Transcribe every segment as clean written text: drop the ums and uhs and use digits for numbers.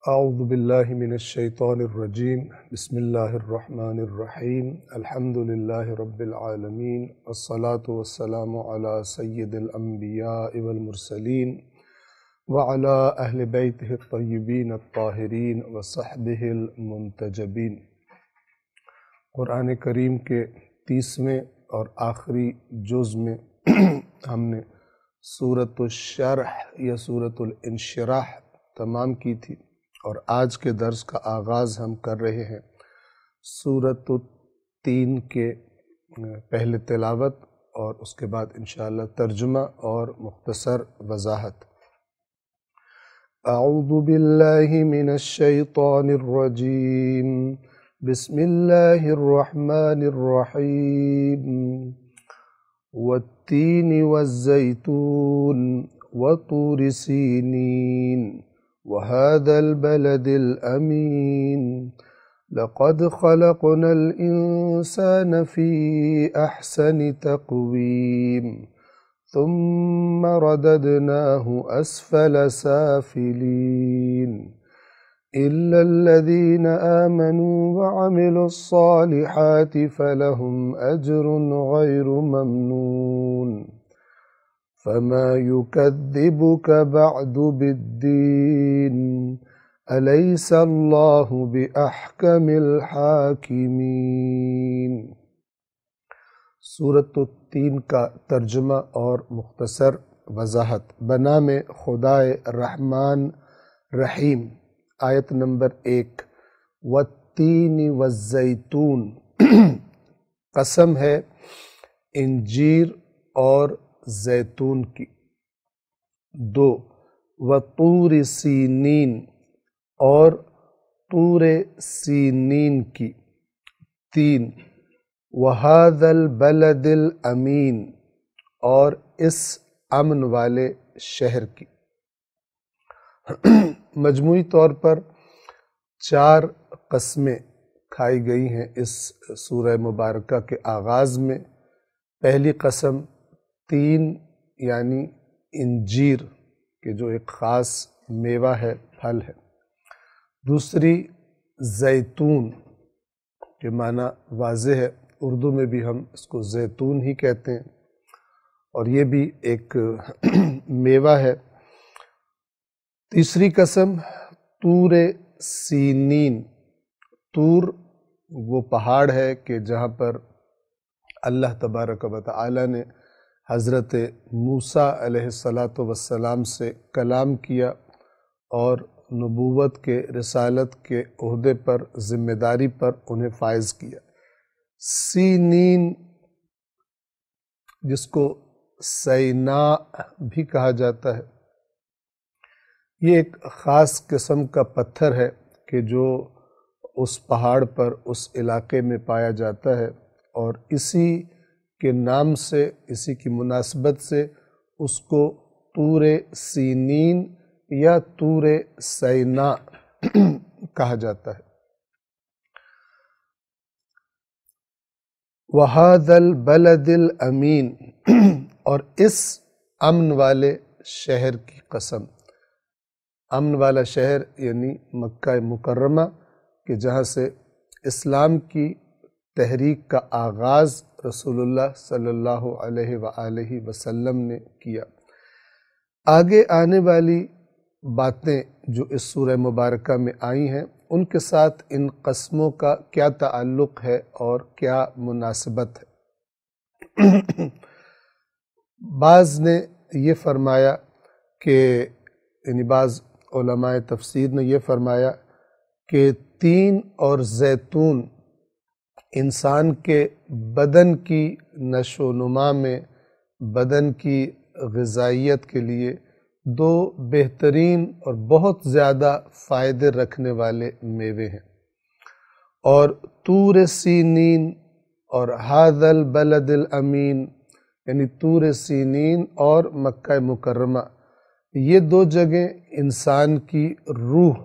اعوذ باللہ من الشیطان الرجیم بسم اللہ الرحمن الرحیم الحمد للہ رب العالمین والصلاة والسلام علی سید الانبیاء والمرسلین وعلی اہل بیتہ الطیبین الطاہرین وصحبہ المنتجبین۔ قرآن کریم کے 30ویں اور آخری جز میں ہم نے سورۃ الشرح یا سورۃ الانشراح تمام کی تھی، اور آج کے درس کا آغاز ہم کر رہے ہیں سورۃ التین کے پہلے تلاوت اور اس کے بعد انشاءاللہ ترجمہ اور مختصر وضاحت۔ اعوذ باللہ من الشیطان الرجیم بسم اللہ الرحمن الرحیم والتین والزیتون وطور سینین وهذا البلد الأمين لقد خلقنا الإنسان في أحسن تقويم ثم رددناه أسفل سافلين إلا الذين آمنوا وعملوا الصالحات فلهم أجر غير ممنون فما يكذبك بعد بالدين أليس الله بأحكم الحاكمين۔ سورۃ التین کا ترجمہ اور مختصر وضاحت۔ بنام خدائے رحمان رحیم۔ آیت نمبر 1۔ والتین والزیتون، قسم ہے انجیر اور زیتون کی۔ 2۔ وطور سینین، اور طور سینین کی۔ 3۔ وہذا البلد الامین، اور اس امن والے شہر کی۔ مجموعی طور پر 4 قسمیں کھائی گئی ہیں اس سورہ مبارکہ کے آغاز میں۔ پہلی قسم تین یعنی انجیر کے جو ایک خاص میوہ ہے، پھل ہے۔ دوسری زیتون کے معنی واضح ہے، اردو میں بھی ہم اس کو زیتون ہی کہتے ہیں، اور یہ بھی ایک میوہ ہے۔ تیسری قسم طور سینین۔ طور وہ پہاڑ ہے کہ جہاں پر اللہ تبارک و تعالی نے حضرت موسیٰ علیہ السلام سے کلام کیا اور نبوت کے رسالت کے عہدے پر ذمہ داری پر انہیں فائز کیا۔ سینین جس کو سیناء بھی کہا جاتا ہے، یہ ایک خاص قسم کا پتھر ہے کہ جو اس پہاڑ پر اس علاقے میں پایا جاتا ہے، اور اسی کے نام سے، اسی کی مناسبت سے اس کو طور سینین یا طور سیناء کہا جاتا ہے۔ وَهَذَا الْبَلَدِ الْأَمِينَ، اور اس امن والے شہر کی قسم۔ امن والا شہر یعنی مکہ مکرمہ، کہ جہاں سے اسلام کی تحریک کا آغاز رسول اللہ صلی اللہ علیہ وآلہ وسلم نے کیا۔ آگے آنے والی باتیں جو اس سورہ مبارکہ میں آئی ہیں، ان کے ساتھ ان قسموں کا کیا تعلق ہے اور کیا مناسبت ہے۔ بعض نے یہ فرمایا کہ یعنی بعض علماء تفسیر نے یہ فرمایا کہ تین اور زیتون انسان کے بدن کی نشو و نما میں، بدن کی غذائیت کے لیے 2 بہترین اور بہت زیادہ فائدے رکھنے والے میوے ہیں، اور طور سینین اور ھذا البلد الامین یعنی طور سینین اور مکہ مکرمہ، یہ 2 جگہیں انسان کی روح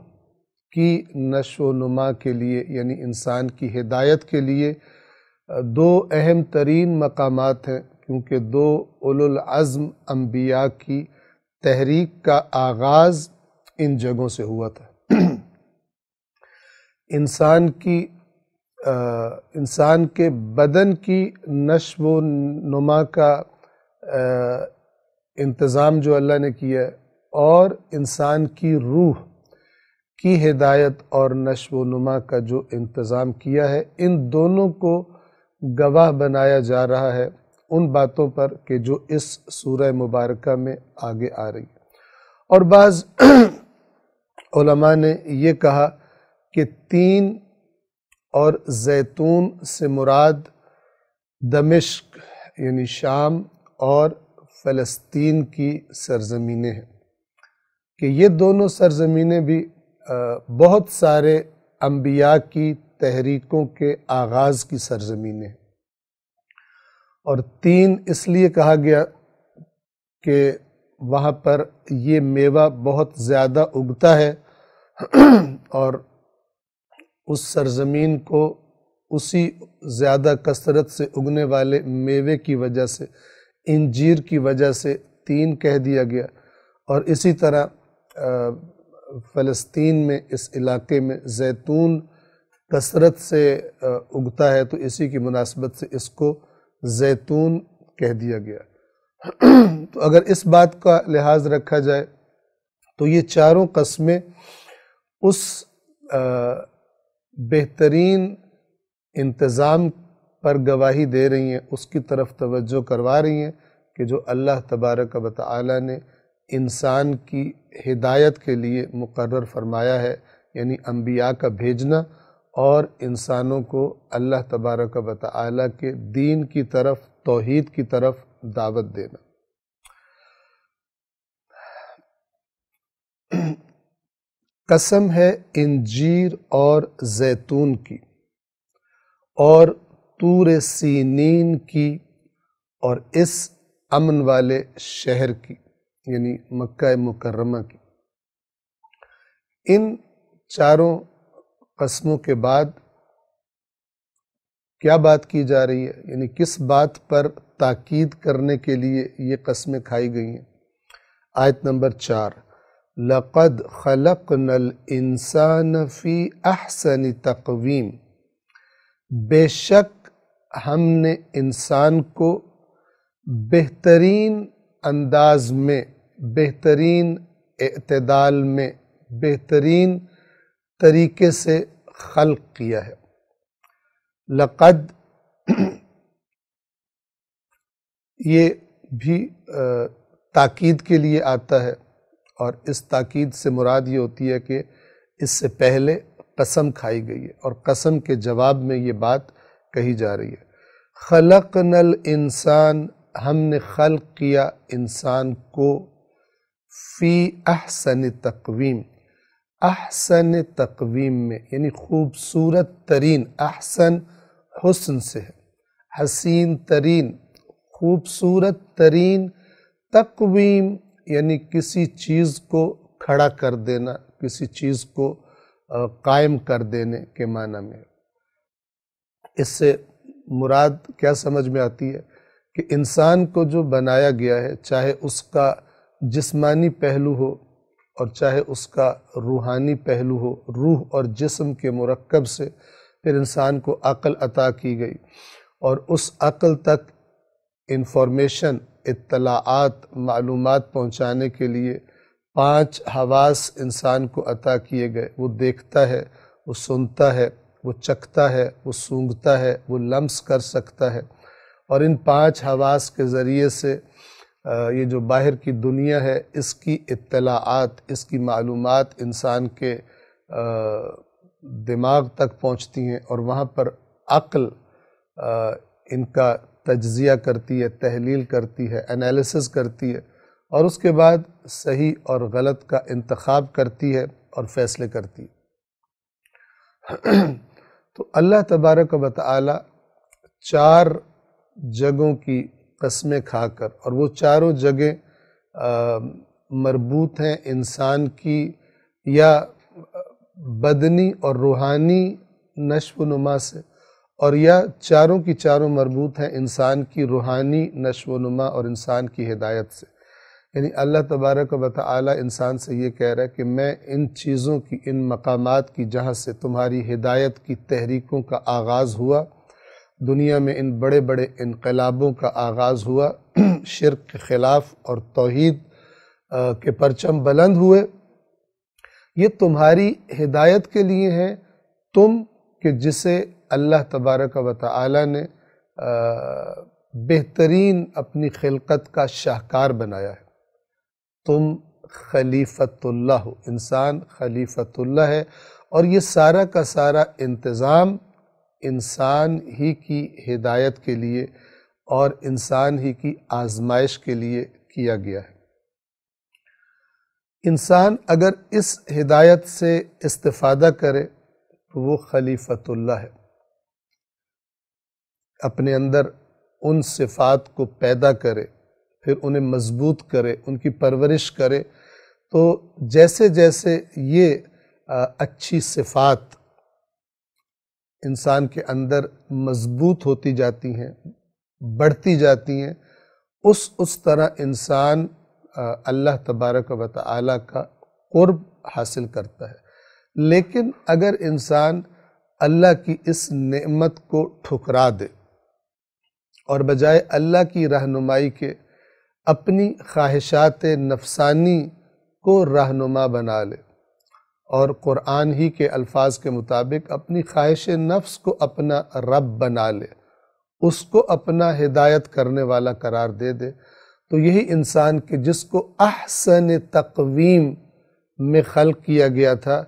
کی نشو و نما کے لیے یعنی انسان کی ہدایت کے لیے 2 اہم ترین مقامات ہیں، کیونکہ 2 اولو العزم انبیاء کی تحریک کا آغاز ان جگہوں سے ہوا تھا۔ انسان کے بدن کی نشو و نما کا انتظام جو اللہ نے کیا ہے، اور انسان کی روح کی ہدایت اور نشو و نما کا جو انتظام کیا ہے، ان دونوں کو گواہ بنایا جا رہا ہے ان باتوں پر کہ جو اس سورہ مبارکہ میں آگے آ رہی ہے۔ اور بعض علماء نے یہ کہا کہ تین اور زیتون سے مراد دمشق یعنی شام اور فلسطین کی سرزمینیں ہیں، کہ یہ دونوں سرزمینیں بھی بہت سارے انبیاء کی تحریکوں کے آغاز کی سرزمینیں ہیں۔ اور تین اس لیے کہا گیا کہ وہاں پر یہ میوہ بہت زیادہ اگتا ہے، اور اس سرزمین کو اسی زیادہ کثرت سے اگنے والے میوے کی وجہ سے، انجیر کی وجہ سے تین کہہ دیا گیا۔ اور اسی طرح فلسطین میں اس علاقے میں زیتون کثرت سے اگتا ہے، تو اسی کی مناسبت سے اس کو زیتون کہہ دیا گیا۔ تو اگر اس بات کا لحاظ رکھا جائے تو یہ چاروں قسمیں اس بہترین انتظام پر گواہی دے رہی ہیں، اس کی طرف توجہ کروا رہی ہیں کہ جو اللہ تبارک و تعالی نے انسان کی ہدایت کے لیے مقرر فرمایا ہے، یعنی انبیاء کا بھیجنا اور انسانوں کو اللہ تبارک و تعالی کے دین کی طرف، توحید کی طرف دعوت دینا۔ قسم ہے انجیر اور زیتون کی اور طور سینین کی اور اس امن والے شہر کی، یعنی مکہ مکرمہ کی۔ ان چاروں قسموں کے بعد کیا بات کی جا رہی ہے، یعنی کس بات پر تاکید کرنے کے لیے یہ قسمیں کھائی گئی ہیں؟ آیت نمبر 4، لَقَدْ خَلَقْنَا الْإِنسَانَ فِي أَحْسَنِ تَقْوِيمٍ، بے شک ہم نے انسان کو بہترین انداز میں، بہترین اعتدال میں، بہترین طریقے سے خلق کیا ہے۔ لقد یہ بھی تاکید کے لیے آتا ہے، اور اس تاکید سے مراد یہ ہوتی ہے کہ اس سے پہلے قسم کھائی گئی ہے، اور قسم کے جواب میں یہ بات کہی جا رہی ہے۔ خلقنا الانسان، ہم نے خلق کیا انسان کو، فی احسن تقویم، احسن تقویم میں، یعنی خوبصورت ترین، احسن حسن سے ہے، حسین ترین، خوبصورت ترین، تقویم یعنی کسی چیز کو کھڑا کر دینا، کسی چیز کو قائم کر دینے کے معنی میں۔ اس سے مراد کیا سمجھ میں آتی ہے کہ انسان کو جو بنایا گیا ہے، چاہے اس کا جسمانی پہلو ہو اور چاہے اس کا روحانی پہلو ہو، روح اور جسم کے مرکب سے پھر انسان کو عقل عطا کی گئی، اور اس عقل تک انفارمیشن، اطلاعات، معلومات پہنچانے کے لیے 5 حواس انسان کو عطا کیے گئے۔ وہ دیکھتا ہے، وہ سنتا ہے، وہ چکھتا ہے، وہ سونگھتا ہے، وہ لمس کر سکتا ہے، اور ان 5 حواس کے ذریعے سے یہ جو باہر کی دنیا ہے، اس کی اطلاعات، اس کی معلومات انسان کے دماغ تک پہنچتی ہیں، اور وہاں پر عقل ان کا تجزیہ کرتی ہے، تحلیل کرتی ہے، انالیسس کرتی ہے، اور اس کے بعد صحیح اور غلط کا انتخاب کرتی ہے اور فیصلے کرتی ہے۔ تو اللہ تبارک و تعالی 4 جگہوں کی قسمیں کھا کر، اور وہ چاروں جگہیں مربوط ہیں انسان کی یا بدنی اور روحانی نشو و نما سے، اور یا چاروں کی چاروں مربوط ہیں انسان کی روحانی نشو و نما اور انسان کی ہدایت سے۔ یعنی اللہ تبارک و تعالی انسان سے یہ کہہ رہا ہے کہ میں ان چیزوں کی، ان مقامات کی جہاں سے تمہاری ہدایت کی تحریکوں کا آغاز ہوا، دنیا میں ان بڑے بڑے انقلابوں کا آغاز ہوا، شرک کے خلاف اور توحید کے پرچم بلند ہوئے، یہ تمہاری ہدایت کے لیے ہیں، تم کہ جسے اللہ تبارک و تعالی نے بہترین اپنی خلقت کا شاہکار بنایا ہے۔ تم خلیفۃ اللہ ہو، انسان خلیفۃ اللہ ہے، اور یہ سارا کا سارا انتظام انسان ہی کی ہدایت کے لیے اور انسان ہی کی آزمائش کے لیے کیا گیا ہے۔ انسان اگر اس ہدایت سے استفادہ کرے تو وہ خلیفۃ اللہ ہے، اپنے اندر ان صفات کو پیدا کرے، پھر انہیں مضبوط کرے، ان کی پرورش کرے، تو جیسے جیسے یہ اچھی صفات انسان کے اندر مضبوط ہوتی جاتی ہیں، بڑھتی جاتی ہیں، اس طرح انسان اللہ تبارک و تعالی کا قرب حاصل کرتا ہے۔ لیکن اگر انسان اللہ کی اس نعمت کو ٹھکرا دے اور بجائے اللہ کی رہنمائی کے اپنی خواہشات نفسانی کو رہنما بنا لے اور قرآن ہی کے الفاظ کے مطابق اپنی خواہش نفس کو اپنا رب بنا لے، اس کو اپنا ہدایت کرنے والا قرار دے دے، تو یہی انسان کہ جس کو احسن تقویم میں خلق کیا گیا تھا،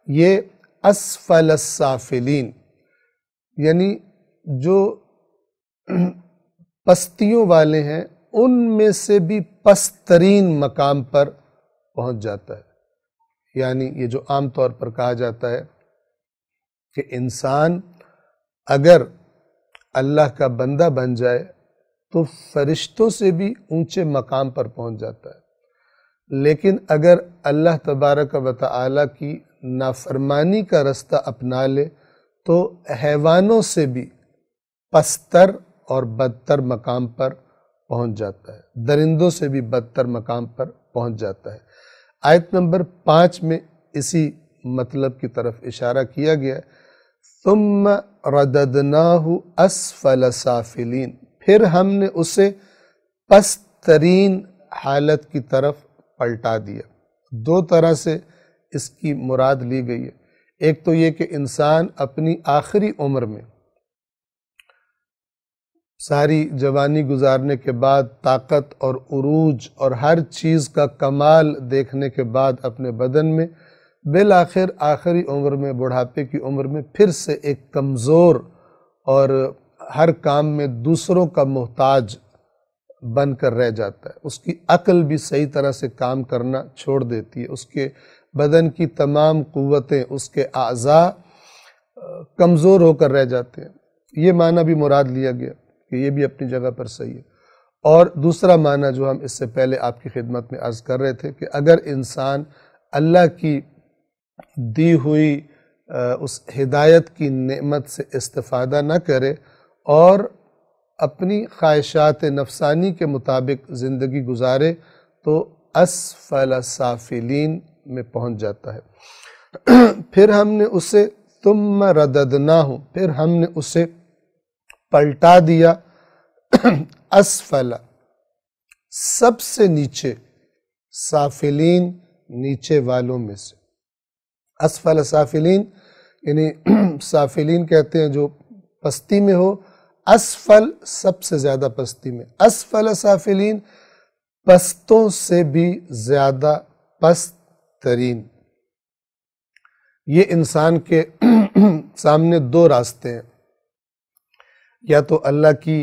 یہ اسفل السافلین، یعنی جو پستیوں والے ہیں ان میں سے بھی پسترین مقام پر پہنچ جاتا ہے۔ یعنی یہ جو عام طور پر کہا جاتا ہے کہ انسان اگر اللہ کا بندہ بن جائے تو فرشتوں سے بھی اونچے مقام پر پہنچ جاتا ہے، لیکن اگر اللہ تبارک و تعالی کی نافرمانی کا رستہ اپنا لے تو حیوانوں سے بھی پستر اور بدتر مقام پر پہنچ جاتا ہے، درندوں سے بھی بدتر مقام پر پہنچ جاتا ہے۔ آیت نمبر 5 میں اسی مطلب کی طرف اشارہ کیا گیا ہے، ثم رددناہ اسفل سافلین، پھر ہم نے اسے پست ترین حالت کی طرف پلٹا دیا۔ دو طرح سے اس کی مراد لی گئی ہے، ایک تو یہ کہ انسان اپنی آخری عمر میں ساری جوانی گزارنے کے بعد، طاقت اور عروج اور ہر چیز کا کمال دیکھنے کے بعد اپنے بدن میں، بالآخر آخری عمر میں، بڑھاپے کی عمر میں پھر سے ایک کمزور اور ہر کام میں دوسروں کا محتاج بن کر رہ جاتا ہے۔ اس کی عقل بھی صحیح طرح سے کام کرنا چھوڑ دیتی ہے، اس کے بدن کی تمام قوتیں، اس کے اعضاء کمزور ہو کر رہ جاتے ہیں۔ یہ معنی بھی مراد لیا گیا کہ یہ بھی اپنی جگہ پر صحیح ہے۔ اور دوسرا معنی جو ہم اس سے پہلے آپ کی خدمت میں عرض کر رہے تھے کہ اگر انسان اللہ کی دی ہوئی اس ہدایت کی نعمت سے استفادہ نہ کرے اور اپنی خواہشات نفسانی کے مطابق زندگی گزارے تو اسفل سافلین میں پہنچ جاتا ہے۔ پھر ہم نے اسے ثم رددناہ، پھر ہم نے اسے پلٹا دیا اسفل، سب سے نیچے، سافلین، نیچے والوں میں سے۔ اسفل سافلین یعنی سافلین کہتے ہیں جو پستی میں ہو، اسفل سب سے زیادہ پستی میں، اسفل سافلین پستوں سے بھی زیادہ پست ترین۔ یہ انسان کے سامنے دو راستے ہیں، یا تو اللہ کی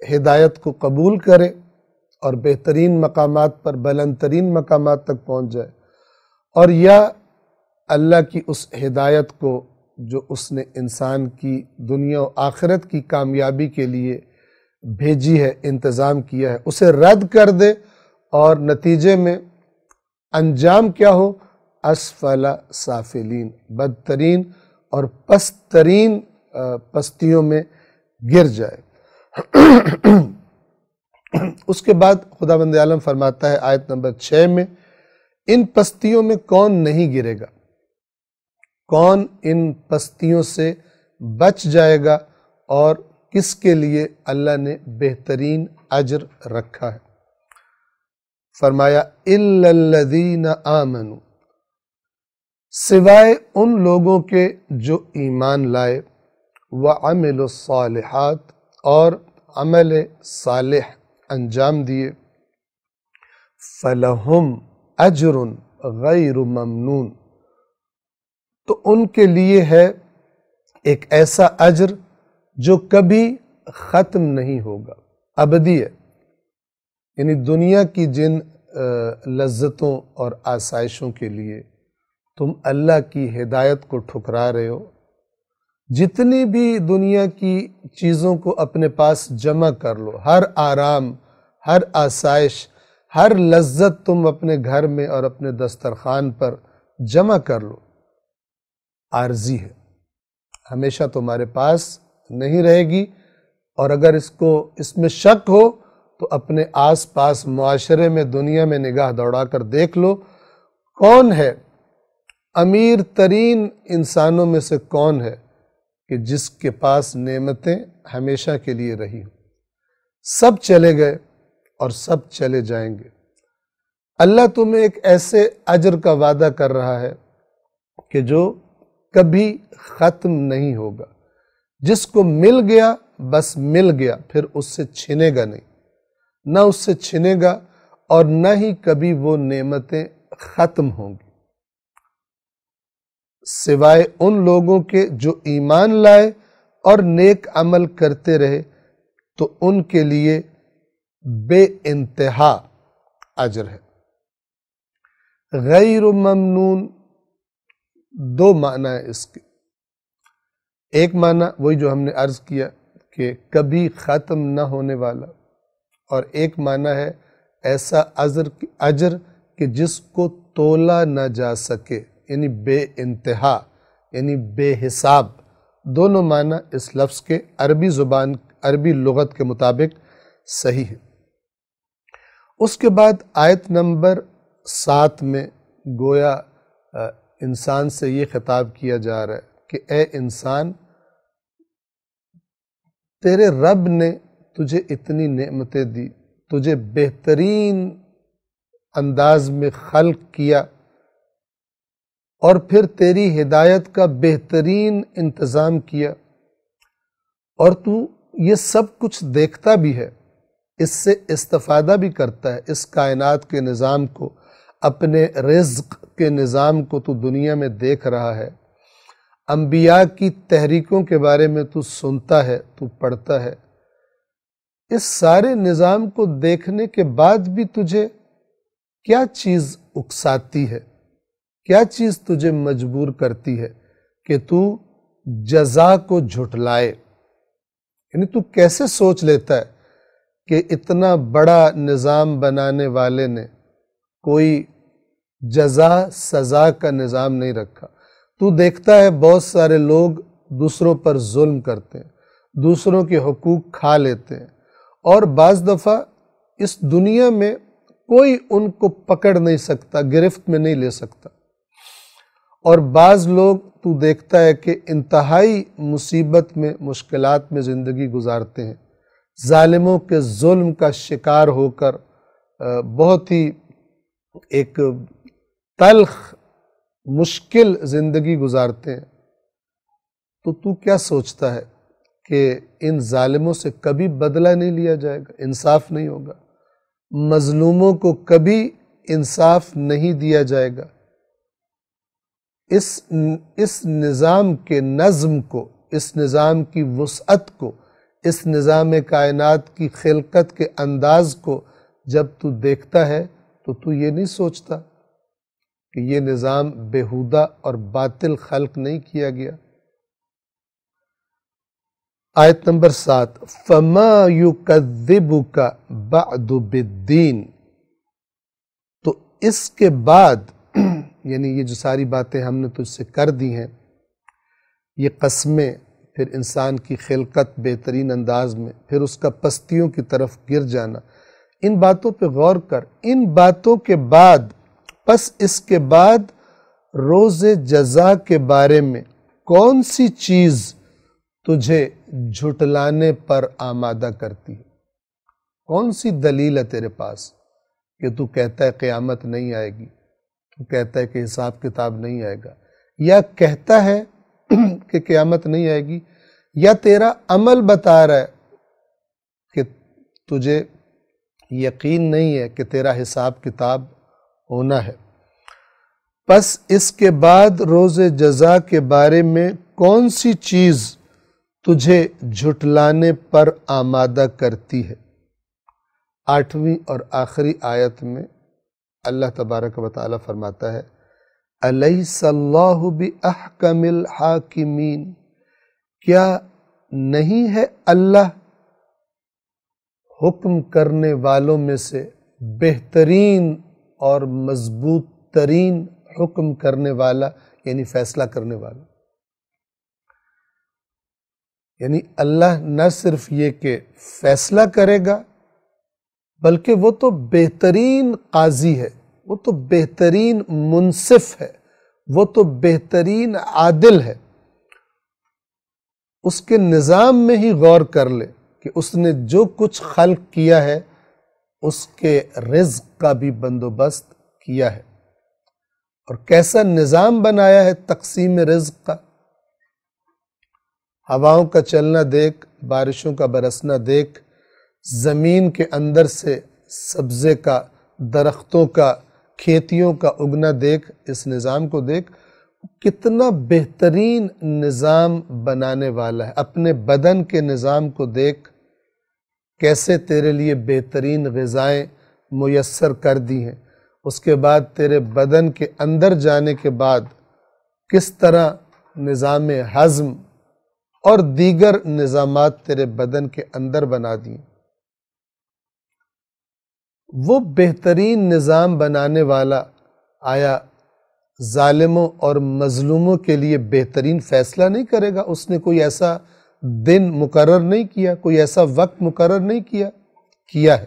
ہدایت کو قبول کرے اور بہترین مقامات پر، بلند ترین مقامات تک پہنچ جائے، اور یا اللہ کی اس ہدایت کو جو اس نے انسان کی دنیا و آخرت کی کامیابی کے لیے بھیجی ہے، انتظام کیا ہے، اسے رد کر دے، اور نتیجے میں انجام کیا ہو؟ اسفل سافلین، بدترین اور پسترین پستیوں میں گر جائے۔ اس کے بعد خداوند عالم فرماتا ہے آیت نمبر 6 میں، ان پستیوں میں کون نہیں گرے گا، کون ان پستیوں سے بچ جائے گا، اور کس کے لیے اللہ نے بہترین اجر رکھا ہے۔ فرمایا اِلَّا الَّذِينَ آمَنُوا، سوائے ان لوگوں کے جو ایمان لائے، وَعَمِلُوا الصَّالِحَاتِ، اور عمل صالح انجام دیے، فَلَهُمْ أَجْرٌ غَيْرُ مَمْنُونَ، تو ان کے لیے ہے ایک ایسا اجر جو کبھی ختم نہیں ہوگا، ابدی ہے۔ یعنی دنیا کی جن لذتوں اور آسائشوں کے لیے تم اللہ کی ہدایت کو ٹھکرا رہے ہو، جتنی بھی دنیا کی چیزوں کو اپنے پاس جمع کر لو، ہر آرام، ہر آسائش، ہر لذت تم اپنے گھر میں اور اپنے دسترخوان پر جمع کر لو، عارضی ہے، ہمیشہ تمہارے پاس نہیں رہے گی۔ اور اگر اس میں شک ہو تو اپنے آس پاس معاشرے میں، دنیا میں نگاہ دوڑا کر دیکھ لو، کون ہے امیر ترین انسانوں میں سے، کون ہے کہ جس کے پاس نعمتیں ہمیشہ کے لیے رہی ہوں؟ سب چلے گئے اور سب چلے جائیں گے۔ اللہ تمہیں ایک ایسے اجر کا وعدہ کر رہا ہے کہ جو کبھی ختم نہیں ہوگا، جس کو مل گیا بس مل گیا، پھر اس سے چھنے گا نہیں، نہ اس سے چھنے گا اور نہ ہی کبھی وہ نعمتیں ختم ہوں گی، سوائے ان لوگوں کے جو ایمان لائے اور نیک عمل کرتے رہے، تو ان کے لیے بے انتہا اجر ہے۔ غیر ممنون، دو معنی ہے اس کے، ایک معنی وہی جو ہم نے عرض کیا کہ کبھی ختم نہ ہونے والا، اور ایک معنی ہے ایسا اجر کہ جس کو تولا نہ جا سکے، یعنی بے انتہا، یعنی بے حساب۔ دونوں معنی اس لفظ کے عربی لغت کے مطابق صحیح ہے۔ اس کے بعد آیت نمبر 7 میں گویا انسان سے یہ خطاب کیا جا رہا ہے کہ اے انسان، تیرے رب نے تجھے اتنی نعمتیں دی، تجھے بہترین انداز میں خلق کیا، اور پھر تیری ہدایت کا بہترین انتظام کیا، اور تو یہ سب کچھ دیکھتا بھی ہے، اس سے استفادہ بھی کرتا ہے، اس کائنات کے نظام کو، اپنے رزق کے نظام کو تو دنیا میں دیکھ رہا ہے، انبیاء کی تحریکوں کے بارے میں تو سنتا ہے، تو پڑھتا ہے، اس سارے نظام کو دیکھنے کے بعد بھی تجھے کیا چیز اکساتی ہے، کیا چیز تجھے مجبور کرتی ہے کہ تو جزا کو جھٹلائے؟ یعنی تو کیسے سوچ لیتا ہے کہ اتنا بڑا نظام بنانے والے نے کوئی جزا سزا کا نظام نہیں رکھا؟ تو دیکھتا ہے بہت سارے لوگ دوسروں پر ظلم کرتے ہیں، دوسروں کے حقوق کھا لیتے ہیں، اور بعض دفعہ اس دنیا میں کوئی ان کو پکڑ نہیں سکتا، گرفت میں نہیں لے سکتا، اور بعض لوگ تو دیکھتا ہے کہ انتہائی مصیبت میں، مشکلات میں زندگی گزارتے ہیں، ظالموں کے ظلم کا شکار ہو کر بہت ہی ایک تلخ مشکل زندگی گزارتے ہیں۔ تو کیا سوچتا ہے کہ ان ظالموں سے کبھی بدلہ نہیں لیا جائے گا، انصاف نہیں ہوگا، مظلوموں کو کبھی انصاف نہیں دیا جائے گا؟ اس نظام کے نظم کو، اس نظام کی وسعت کو، اس نظام کائنات کی خلقت کے انداز کو جب تو دیکھتا ہے تو یہ نہیں سوچتا کہ یہ نظام بیہودہ اور باطل خلق نہیں کیا گیا؟ آیت نمبر 7، فَمَا يُكَذِّبُكَ بَعْدُ بِالدِّينِ، تو اس کے بعد، یعنی یہ جو ساری باتیں ہم نے تجھ سے کر دی ہیں، یہ قسمیں، پھر انسان کی خلقت بہترین انداز میں، پھر اس کا پستیوں کی طرف گر جانا، ان باتوں پہ غور کر۔ ان باتوں کے بعد، پس اس کے بعد روز جزا کے بارے میں کون سی چیز تجھے جھٹلانے پر آمادہ کرتی ہے؟ کون سی دلیل ہے تیرے پاس کہ تو کہتا ہے قیامت نہیں آئے گی، تو کہتا ہے کہ حساب کتاب نہیں آئے گا، یا کہتا ہے کہ قیامت نہیں آئے گی، یا تیرا عمل بتا رہا ہے کہ تجھے یقین نہیں ہے کہ تیرا حساب کتاب ہونا ہے۔ پس اس کے بعد روز جزا کے بارے میں کون سی چیز تجھے جھٹلانے پر آمادہ کرتی ہے؟ 8ویں اور آخری آیت میں اللہ تبارک و تعالی فرماتا ہے الیس اللہ باحکم الحاکمین، کیا نہیں ہے اللہ حکم کرنے والوں میں سے بہترین اور مضبوط ترین حکم کرنے والا، یعنی فیصلہ کرنے والا۔ یعنی اللہ نہ صرف یہ کہ فیصلہ کرے گا، بلکہ وہ تو بہترین قاضی ہے، وہ تو بہترین منصف ہے، وہ تو بہترین عادل ہے۔ اس کے نظام میں ہی غور کر لے کہ اس نے جو کچھ خلق کیا ہے اس کے رزق کا بھی بندوبست کیا ہے، اور کیسا نظام بنایا ہے تقسیم رزق کا۔ ہواؤں کا چلنا دیکھ، بارشوں کا برسنا دیکھ، زمین کے اندر سے سبزے کا، درختوں کا، کھیتیوں کا اگنا دیکھ، اس نظام کو دیکھ، کتنا بہترین نظام بنانے والا ہے۔ اپنے بدن کے نظام کو دیکھ، کیسے تیرے لیے بہترین غذائیں میسر کر دی ہیں، اس کے بعد تیرے بدن کے اندر جانے کے بعد کس طرح نظام ہضم اور دیگر نظامات تیرے بدن کے اندر بنا دیے۔ وہ بہترین نظام بنانے والا آیا ظالموں اور مظلوموں کے لیے بہترین فیصلہ نہیں کرے گا؟ اس نے کوئی ایسا دن مقرر نہیں کیا، کوئی ایسا وقت مقرر نہیں کیا ہے۔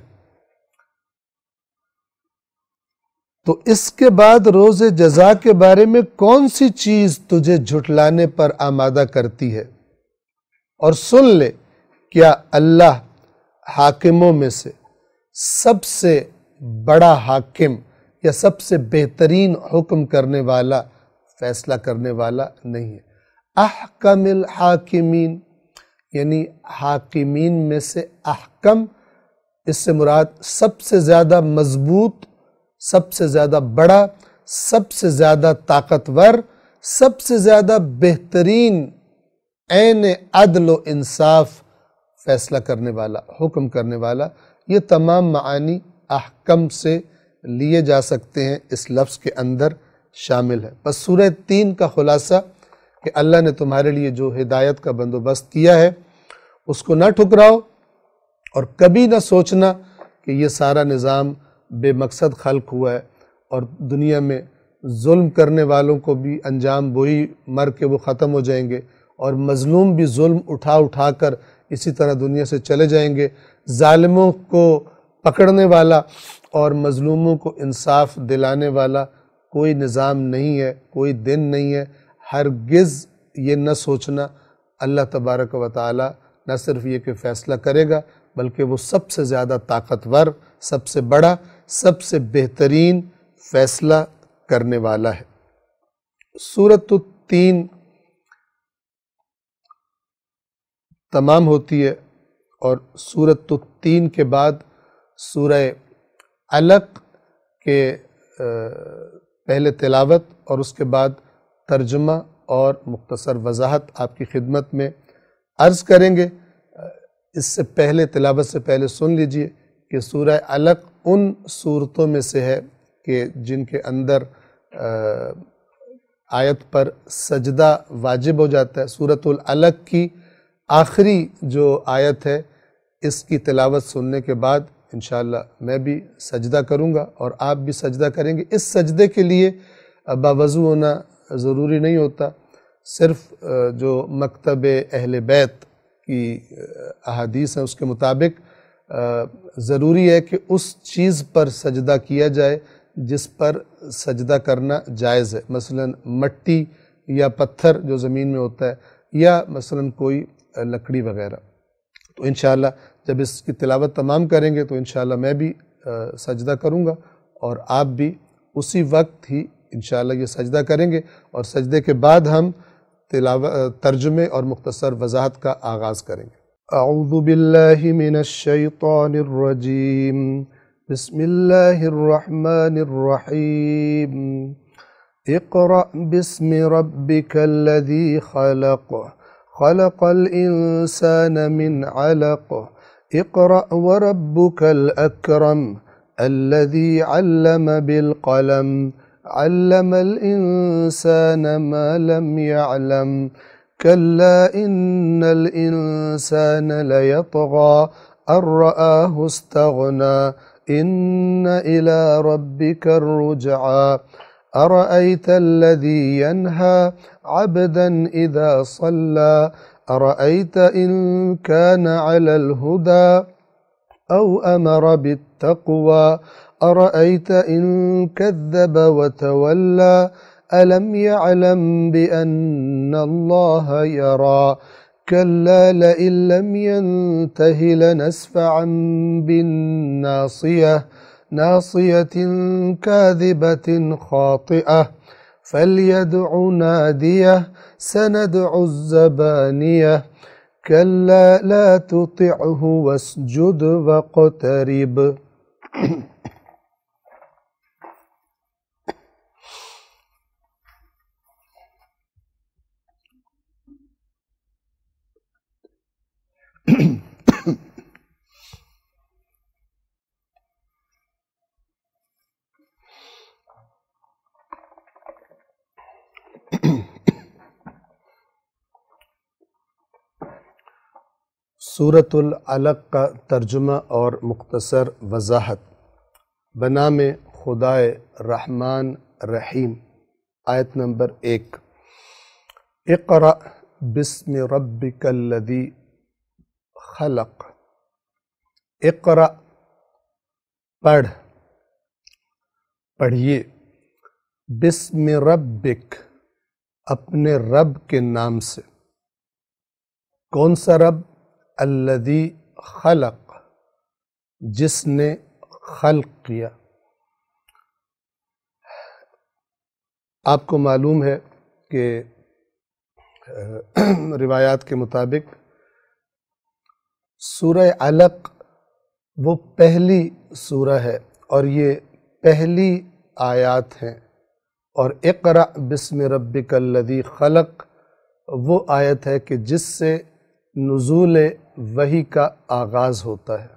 تو اس کے بعد روز جزا کے بارے میں کون سی چیز تجھے جھٹلانے پر آمادہ کرتی ہے؟ اور سن لے، کیا اللہ حاکموں میں سے سب سے بڑا حاکم یا سب سے بہترین حکم کرنے والا، فیصلہ کرنے والا نہیں ہے؟ احکم الحاکمین، یعنی حاکمین میں سے احکم، اس سے مراد سب سے زیادہ مضبوط، سب سے زیادہ بڑا، سب سے زیادہ طاقتور، سب سے زیادہ بہترین، عین عدل و انصاف فیصلہ کرنے والا، حکم کرنے والا۔ یہ تمام معانی احکم سے لیے جا سکتے ہیں، اس لفظ کے اندر شامل ہے۔ بس سورہ 3 کا خلاصہ کہ اللہ نے تمہارے لیے جو ہدایت کا بندوبست کیا ہے اس کو نہ ٹھکراؤ، اور کبھی نہ سوچنا کہ یہ سارا نظام بے مقصد خلق ہوا ہے، اور دنیا میں ظلم کرنے والوں کو بھی انجام وہی، مر کے وہ ختم ہو جائیں گے، اور مظلوم بھی ظلم اٹھا کر اسی طرح دنیا سے چلے جائیں گے۔ ظالموں کو پکڑنے والا اور مظلوموں کو انصاف دلانے والا کوئی نظام نہیں ہے، کوئی دن نہیں ہے۔ ہرگز یہ نہ سوچنا، اللہ تبارک و تعالی نہ صرف یہ کہ فیصلہ کرے گا، بلکہ وہ سب سے زیادہ طاقتور، سب سے بڑا، سب سے بہترین فیصلہ کرنے والا ہے۔ سورۃ التین تمام ہوتی ہے، اور سورۃ التین کے بعد سورہ علق کے پہلے تلاوت اور اس کے بعد ترجمہ اور مختصر وضاحت آپ کی خدمت میں عرض کریں گے۔ اس سے پہلے، تلاوت سے پہلے سن لیجئے کہ سورہ علق ان صورتوں میں سے ہے کہ جن کے اندر آیت پر سجدہ واجب ہو جاتا ہے۔ سورۃ العلق کی آخری جو آیت ہے، اس کی تلاوت سننے کے بعد انشاءاللہ میں بھی سجدہ کروں گا اور آپ بھی سجدہ کریں گے۔ اس سجدے کے لیے باوضو ہونا ضروری نہیں ہوتا، صرف جو مکتب اہل بیت کی احادیث ہیں اس کے مطابق ضروری ہے کہ اس چیز پر سجدہ کیا جائے جس پر سجدہ کرنا جائز ہے، مثلا مٹی یا پتھر جو زمین میں ہوتا ہے، یا مثلا کوئی لکڑی وغیرہ۔ تو انشاءاللہ جب اس کی تلاوت تمام کریں گے تو انشاءاللہ میں بھی سجدہ کروں گا، اور آپ بھی اسی وقت ہی انشاءاللہ یہ سجدہ کریں گے، اور سجدے کے بعد ہم ترجمے اور مختصر وضاحت کا آغاز کریں گے۔ اعوذ باللہ من الشیطان الرجیم، بسم اللہ الرحمن الرحیم۔ اقرأ باسم ربک الذی خلق، خلق الانسان من علق، اقرأ وربک الاکرم الذي علم بالقلم، علم الإنسان ما لم يعلم، كلا إن الإنسان ليطغى أن رآه استغنى، إن إلى ربك الرجعى، أرأيت الذي ينهى عبدا إذا صلى، أرأيت إن كان على الهدى أو أمر بالتقوى، أرأيت إن كذب وتولى، ألم يعلم بأن الله يرى، كلا لئن لم ينته لنسفعا بالناصية، ناصية كاذبة خاطئة، فليدع ناديه، سندع الزبانية، كلا لا تطعه واسجد واقترب۔ سورۃ العلق کا ترجمہ اور مختصر وضاحت۔ بنام خدائے رحمان رحیم۔ آیت نمبر 1۔ اقرأ باسم ربک الذی خلق۔ اقرأ پڑھیے، باسم ربک اپنے رب کے نام سے۔ کون سا رب؟ الذی خلق، جس نے خلق کیا۔ آپ کو معلوم ہے کہ روایات کے مطابق سورہ علق وہ پہلی سورہ ہے اور یہ پہلی آیات ہیں، اور اقرأ باسم ربک الذی خلق وہ آیت ہے کہ جس سے نزول وحی کا آغاز ہوتا ہے۔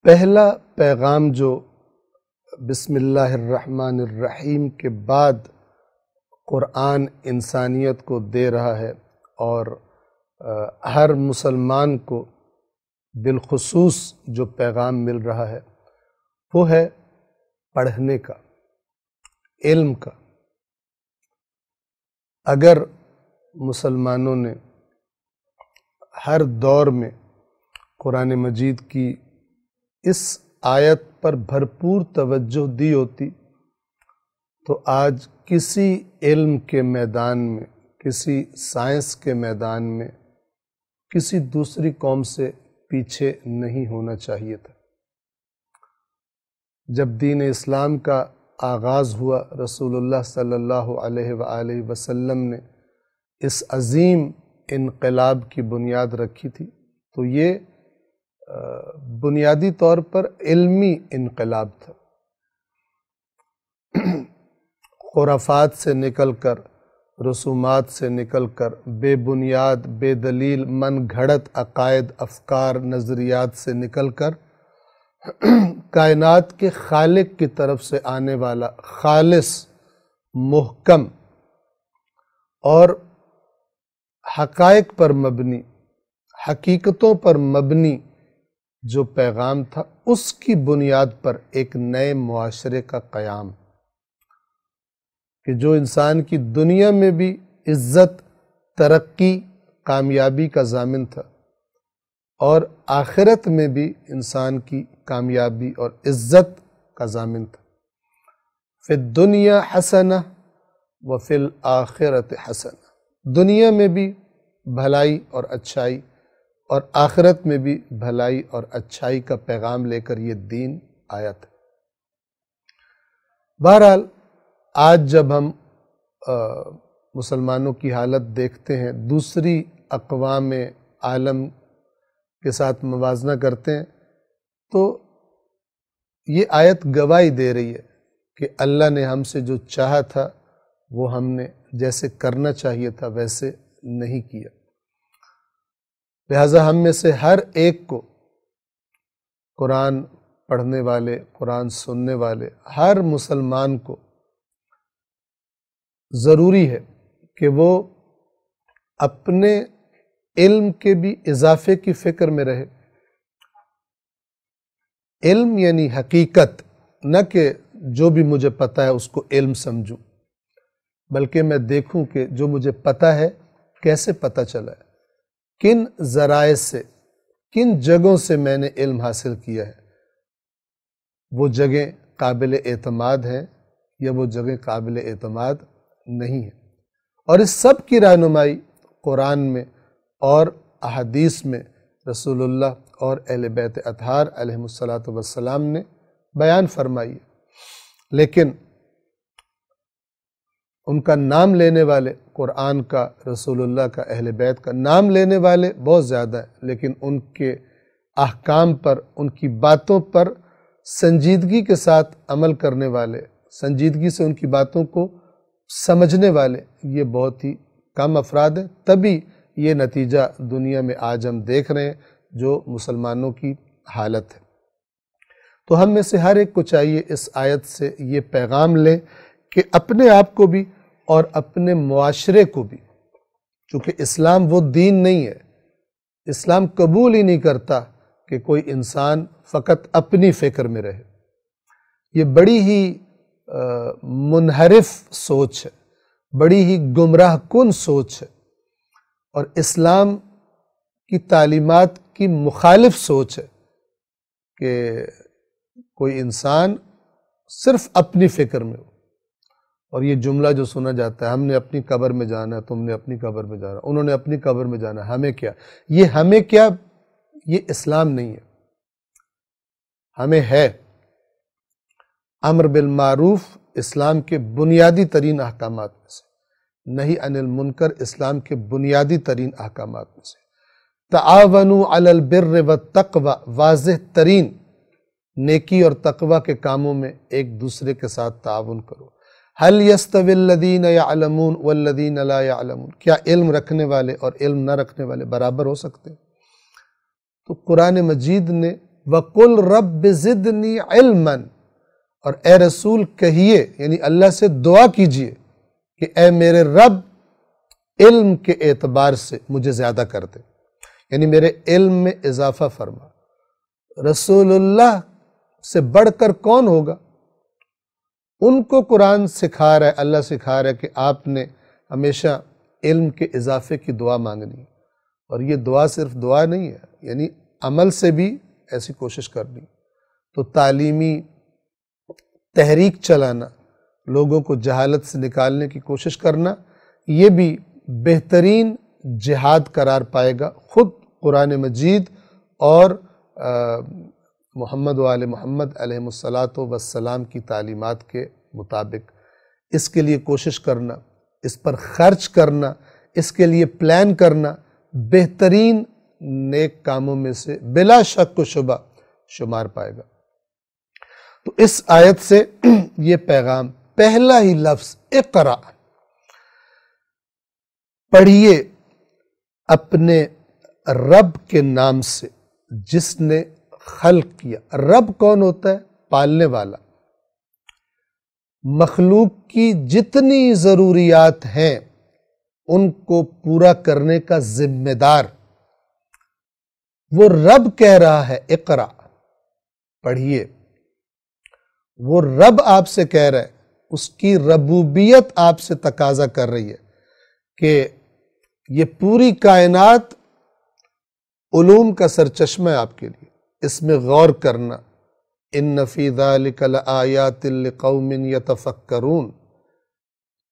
پہلا پیغام جو بسم اللہ الرحمن الرحیم کے بعد قرآن انسانیت کو دے رہا ہے، اور ہر مسلمان کو بالخصوص جو پیغام مل رہا ہے وہ ہے پڑھنے کا، علم کا۔ اگر مسلمانوں نے ہر دور میں قرآن مجید کی اس آیت پر بھرپور توجہ دی ہوتی تو آج کسی علم کے میدان میں، کسی سائنس کے میدان میں کسی دوسری قوم سے پیچھے نہیں ہونا چاہیے تھا۔ جب دین اسلام کا آغاز ہوا، رسول اللہ صلی اللہ علیہ وآلہ وسلم نے اس عظیم انقلاب کی بنیاد رکھی تھی، تو یہ بنیادی طور پر علمی انقلاب تھا۔ خرافات سے نکل کر، رسومات سے نکل کر، بے بنیاد، بے دلیل، من گھڑت عقائد، افکار، نظریات سے نکل کر کائنات کے خالق کی طرف سے آنے والا خالص، محکم اور حقائق پر مبنی، حقیقتوں پر مبنی جو پیغام تھا، اس کی بنیاد پر ایک نئے معاشرے کا قیام، کہ جو انسان کی دنیا میں بھی عزت، ترقی، کامیابی کا ضامن تھا اور آخرت میں بھی انسان کی کامیابی اور عزت کا ضامن تھا۔ فی الدنیا حسنہ وفی الآخرۃ حسنہ، دنیا میں بھی بھلائی اور اچھائی اور آخرت میں بھی بھلائی اور اچھائی کا پیغام لے کر یہ دین آیا تھا۔ بہرحال آج جب ہم مسلمانوں کی حالت دیکھتے ہیں، دوسری اقوام عالم کے ساتھ موازنہ کرتے ہیں، تو یہ آیت گواہی دے رہی ہے کہ اللہ نے ہم سے جو چاہا تھا وہ ہم نے جیسے کرنا چاہیے تھا ویسے نہیں کیا۔ لہٰذا ہم میں سے ہر ایک کو، قرآن پڑھنے والے، قرآن سننے والے ہر مسلمان کو ضروری ہے کہ وہ اپنے علم کے بھی اضافے کی فکر میں رہے۔ علم یعنی حقیقت، نہ کہ جو بھی مجھے پتہ ہے اس کو علم سمجھوں، بلکہ میں دیکھوں کہ جو مجھے پتہ ہے کیسے پتہ چلا ہے، کن ذرائع سے، کن جگہوں سے میں نے علم حاصل کیا ہے، وہ جگہیں قابل اعتماد ہیں یا وہ جگہیں قابل اعتماد نہیں ہیں۔ اور اس سب کی رہنمائی قرآن میں اور احادیث میں رسول اللہ اور اہل بیت اطہار علیہم السلام نے بیان فرمائی ہے، لیکن ان کا نام لینے والے، قرآن کا، رسول اللہ کا، اہل بیت کا نام لینے والے بہت زیادہ ہیں، لیکن ان کے احکام پر، ان کی باتوں پر سنجیدگی کے ساتھ عمل کرنے والے، سنجیدگی سے ان کی باتوں کو سمجھنے والے یہ بہت ہی کم افراد ہیں۔ تبھی یہ نتیجہ دنیا میں آج ہم دیکھ رہے ہیں جو مسلمانوں کی حالت ہے۔ تو ہم میں سے ہر ایک کو چاہیے اس آیت سے یہ پیغام لیں کہ اپنے آپ کو بھی اور اپنے معاشرے کو بھی، چونکہ اسلام وہ دین نہیں ہے، اسلام قبول ہی نہیں کرتا کہ کوئی انسان فقط اپنی فکر میں رہے۔ یہ بڑی ہی منحرف سوچ ہے، بڑی ہی گمراہ کن سوچ ہے، اور اسلام کی تعلیمات کی مخالف سوچ ہے کہ کوئی انسان صرف اپنی فکر میں ہو۔ اور یہ جملہ جو سنا جاتا ہے، ہم نے اپنی قبر میں جانا ہے، تم نے اپنی قبر میں جانا، انہوں نے اپنی قبر میں جانا ہے، ہمیں کیا؟ یہ ہمیں کیا، یہ اسلام نہیں ہے۔ ہمیں ہے امر بالمعروف، اسلام کے بنیادی ترین احکامات میں سے، نہی عن المنکر اسلام کے بنیادی ترین احکامات میں سے، تعاونوا علی البر والتقوی، واضح ترین نیکی اور تقوی کے کاموں میں ایک دوسرے کے ساتھ تعاون کرو۔ هل يستوي الذين يعلمون والذين لا يعلمون، کیا علم رکھنے والے اور علم نہ رکھنے والے برابر ہو سکتے ہیں؟ تو قرآن مجید نے وَقُلْ رَبِّ زِدْنِي عِلْمًا، اور اے رسول کہیے، یعنی اللہ سے دعا کیجئے کہ اے میرے رب علم کے اعتبار سے مجھے زیادہ کر دے، یعنی میرے علم میں اضافہ فرما۔ رسول اللہ سے بڑھ کر کون ہوگا؟ ان کو قرآن سکھا رہا ہے، اللہ سکھا رہا ہے کہ آپ نے ہمیشہ علم کے اضافے کی دعا مانگنی ہے، اور یہ دعا صرف دعا نہیں ہے، یعنی عمل سے بھی ایسی کوشش کرنی۔ تو تعلیمی تحریک چلانا، لوگوں کو جہالت سے نکالنے کی کوشش کرنا، یہ بھی بہترین جہاد قرار پائے گا، خود قرآن مجید اور محمد و آل محمد علیہم السلام کی تعلیمات کے مطابق۔ اس کے لیے کوشش کرنا، اس پر خرچ کرنا، اس کے لیے پلان کرنا بہترین نیک کاموں میں سے بلا شک و شبہ شمار پائے گا۔ تو اس آیت سے یہ پیغام، پہلا ہی لفظ اقرا، پڑھیے اپنے رب کے نام سے جس نے خلق کیا۔ رب کون ہوتا ہے؟ پالنے والا، مخلوق کی جتنی ضروریات ہیں ان کو پورا کرنے کا ذمہ دار وہ رب کہہ رہا ہے اقرا، پڑھیے۔ وہ رب آپ سے کہہ رہا ہے، اس کی ربوبیت آپ سے تقاضا کر رہی ہے کہ یہ پوری کائنات علوم کا سرچشمہ ہے آپ کے لیے، اس میں غور کرنا۔ ان فی ذلک لآیات لقوم یتفکرون،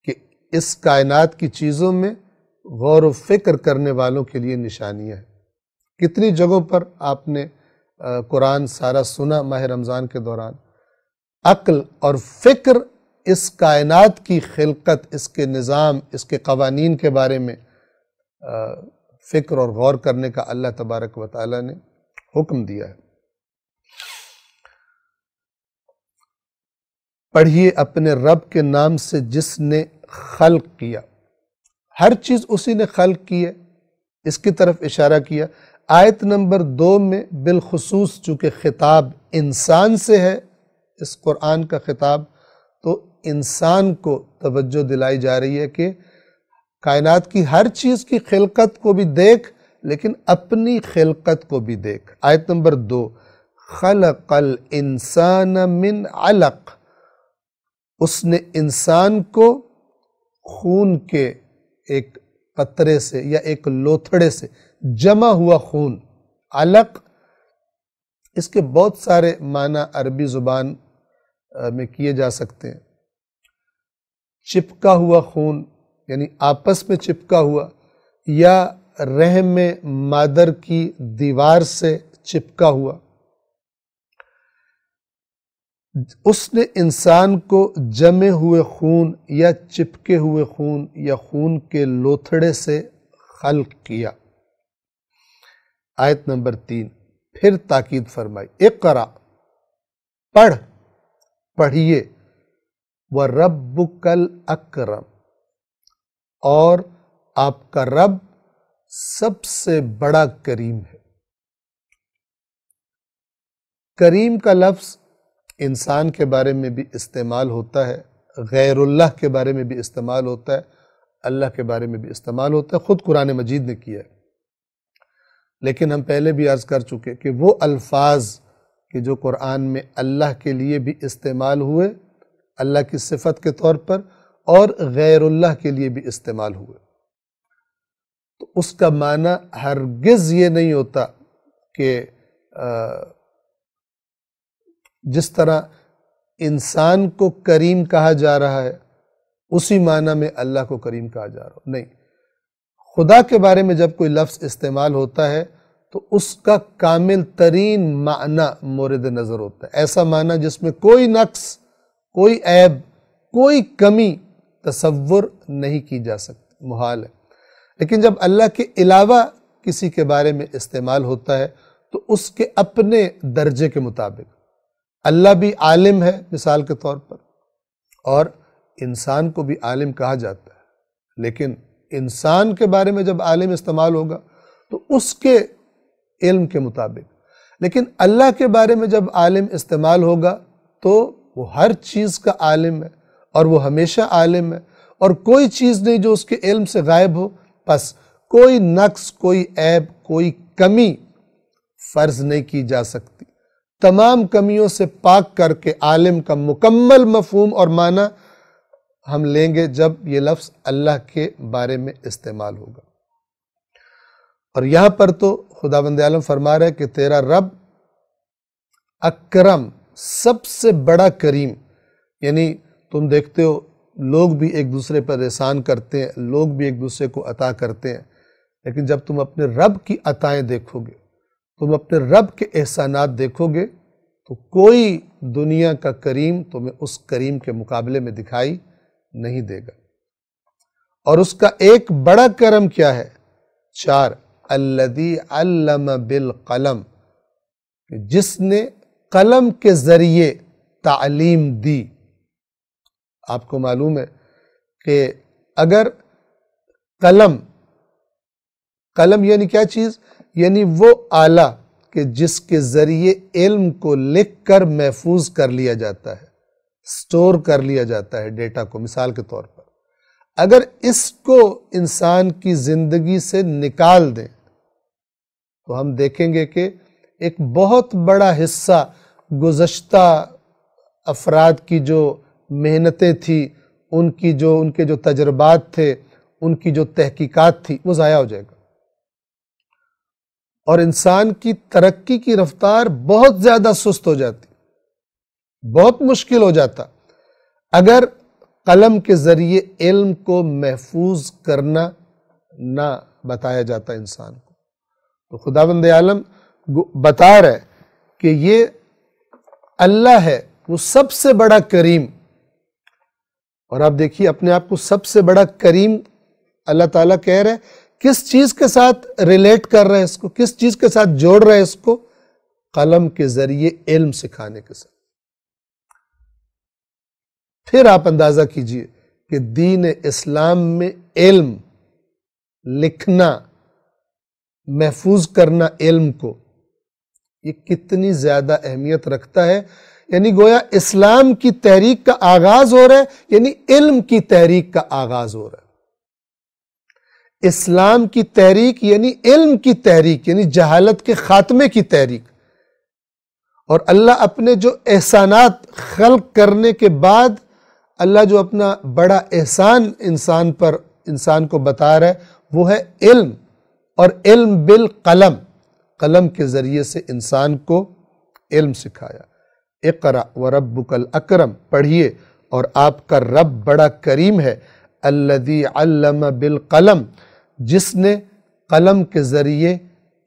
کہ اس کائنات کی چیزوں میں غور و فکر کرنے والوں کے لیے نشانیاں ہیں۔ کتنی جگہوں پر آپ نے قرآن سارا سنا ماہ رمضان کے دوران۔ عقل اور فکر اس کائنات کی خلقت، اس کے نظام، اس کے قوانین کے بارے میں فکر اور غور کرنے کا اللہ تبارک و تعالیٰ نے حکم دیا ہے۔ پڑھیے اپنے رب کے نام سے جس نے خلق کیا۔ ہر چیز اسی نے خلق کی ہے، اس کی طرف اشارہ کیا۔ آیت نمبر 2 میں بالخصوص چونکہ خطاب انسان سے ہے، اس قرآن کا خطاب، تو انسان کو توجہ دلائی جا رہی ہے کہ کائنات کی ہر چیز کی خلقت کو بھی دیکھ، لیکن اپنی خلقت کو بھی دیکھ۔ آیت نمبر 2، خلق الانسان من علق، اس نے انسان کو خون کے ایک قطرے سے یا ایک لوتھڑے سے، جمع ہوا خون، علق، اس کے بہت سارے معنی عربی زبان میں کیے جا سکتے ہیں۔ چپکا ہوا خون یعنی آپس میں چپکا ہوا، یا رحم مادر کی دیوار سے چپکا ہوا۔ اس نے انسان کو جمے ہوئے خون یا چپکے ہوئے خون یا خون کے لوتھڑے سے خلق کیا۔ آیت نمبر 3 پھر تاکید فرمائی، اقرا، پڑھیے، وَرَبُّكَ الْأَكْرَمُ، اور آپ کا رب سب سے بڑا کریم ہے۔ کریم کا لفظ انسان کے بارے میں بھی استعمال ہوتا ہے، غیر اللہ کے بارے میں بھی استعمال ہوتا ہے، اللہ کے بارے میں بھی استعمال ہوتا ہے، خود قرآن مجید نے کیا ہے۔ لیکن ہم پہلے بھی عرض کر چکے کہ وہ الفاظ کہ جو قرآن میں اللہ کے لیے بھی استعمال ہوئے اللہ کی صفت کے طور پر، اور غیر اللہ کے لیے بھی استعمال ہوئے، تو اس کا معنی ہرگز یہ نہیں ہوتا کہ جس طرح انسان کو کریم کہا جا رہا ہے اسی معنی میں اللہ کو کریم کہا جا رہا ہو، نہیں۔ خدا کے بارے میں جب کوئی لفظ استعمال ہوتا ہے تو اس کا کامل ترین معنی مورد نظر ہوتا ہے، ایسا معنی جس میں کوئی نقص، کوئی عیب، کوئی کمی تصور نہیں کی جا سکتی، محال ہے۔ لیکن جب اللہ کے علاوہ کسی کے بارے میں استعمال ہوتا ہے تو اس کے اپنے درجے کے مطابق، اللہ بھی عالم ہے مثال کے طور پر، اور انسان کو بھی عالم کہا جاتا ہے، لیکن انسان کے بارے میں جب عالم استعمال ہوگا تو اس کے علم کے مطابق، لیکن اللہ کے بارے میں جب عالم استعمال ہوگا تو وہ ہر چیز کا عالم ہے، اور وہ ہمیشہ عالم ہے، اور کوئی چیز نہیں جو اس کے علم سے غائب ہو، پس کوئی نقص، کوئی عیب، کوئی کمی فرض نہیں کی جا سکتی۔ تمام کمیوں سے پاک کر کے عالم کا مکمل مفہوم اور معنی ہم لیں گے جب یہ لفظ اللہ کے بارے میں استعمال ہوگا۔ اور یہاں پر تو خداوند عالم فرما رہا ہے کہ تیرا رب اکرم، سب سے بڑا کریم، یعنی تم دیکھتے ہو لوگ بھی ایک دوسرے پر احسان کرتے ہیں، لوگ بھی ایک دوسرے کو عطا کرتے ہیں، لیکن جب تم اپنے رب کی عطائیں دیکھو گے، تم اپنے رب کے احسانات دیکھو گے، تو کوئی دنیا کا کریم تمہیں اس کریم کے مقابلے میں دکھائی نہیں دے گا۔ اور اس کا ایک بڑا کرم کیا ہے؟ 4، الذی علم بالقلم، جس نے قلم کے ذریعے تعلیم دی۔ آپ کو معلوم ہے کہ اگر قلم یعنی کیا چیز؟ یعنی وہ آلہ کہ جس کے ذریعے علم کو لکھ کر محفوظ کر لیا جاتا ہے، سٹور کر لیا جاتا ہے ڈیٹا کو۔ مثال کے طور پر اگر اس کو انسان کی زندگی سے نکال دیں تو ہم دیکھیں گے کہ ایک بہت بڑا حصہ گزشتہ افراد کی جو محنتیں تھیں، ان کے جو تجربات تھے، ان کی جو تحقیقات تھی وہ ضائع ہو جائے گا، اور انسان کی ترقی کی رفتار بہت زیادہ سست ہو جاتی، بہت مشکل ہو جاتا اگر قلم کے ذریعے علم کو محفوظ کرنا نہ بتایا جاتا انسان کو۔ تو خداوند عالم بتا رہا ہے کہ یہ اللہ ہے، وہ سب سے بڑا کریم، اور آپ دیکھیے اپنے آپ کو سب سے بڑا کریم اللہ تعالیٰ کہہ رہے ہیں، کس چیز کے ساتھ ریلیٹ کر رہے ہیں اس کو، کس چیز کے ساتھ جوڑ رہے ہیں اس کو؟ قلم کے ذریعے علم سکھانے کے ساتھ۔ پھر آپ اندازہ کیجئے کہ دین اسلام میں علم، لکھنا، محفوظ کرنا علم کو، یہ کتنی زیادہ اہمیت رکھتا ہے۔ یعنی گویا اسلام کی تحریک کا آغاز ہو رہا ہے، یعنی علم کی تحریک کا آغاز ہو رہا ہے۔ اسلام کی تحریک یعنی علم کی تحریک، یعنی جہالت کے خاتمے کی تحریک۔ اور اللہ اپنے جو احسانات خلق کرنے کے بعد اللہ جو اپنا بڑا احسان انسان کو بتا رہا ہے وہ ہے علم، اور علم بالقلم، قلم کے ذریعے سے انسان کو علم سکھایا۔ اقرأ وربک الاکرم، پڑھیے اور آپ کا رب بڑا کریم ہے۔ الذی علم بالقلم، جس نے قلم کے ذریعے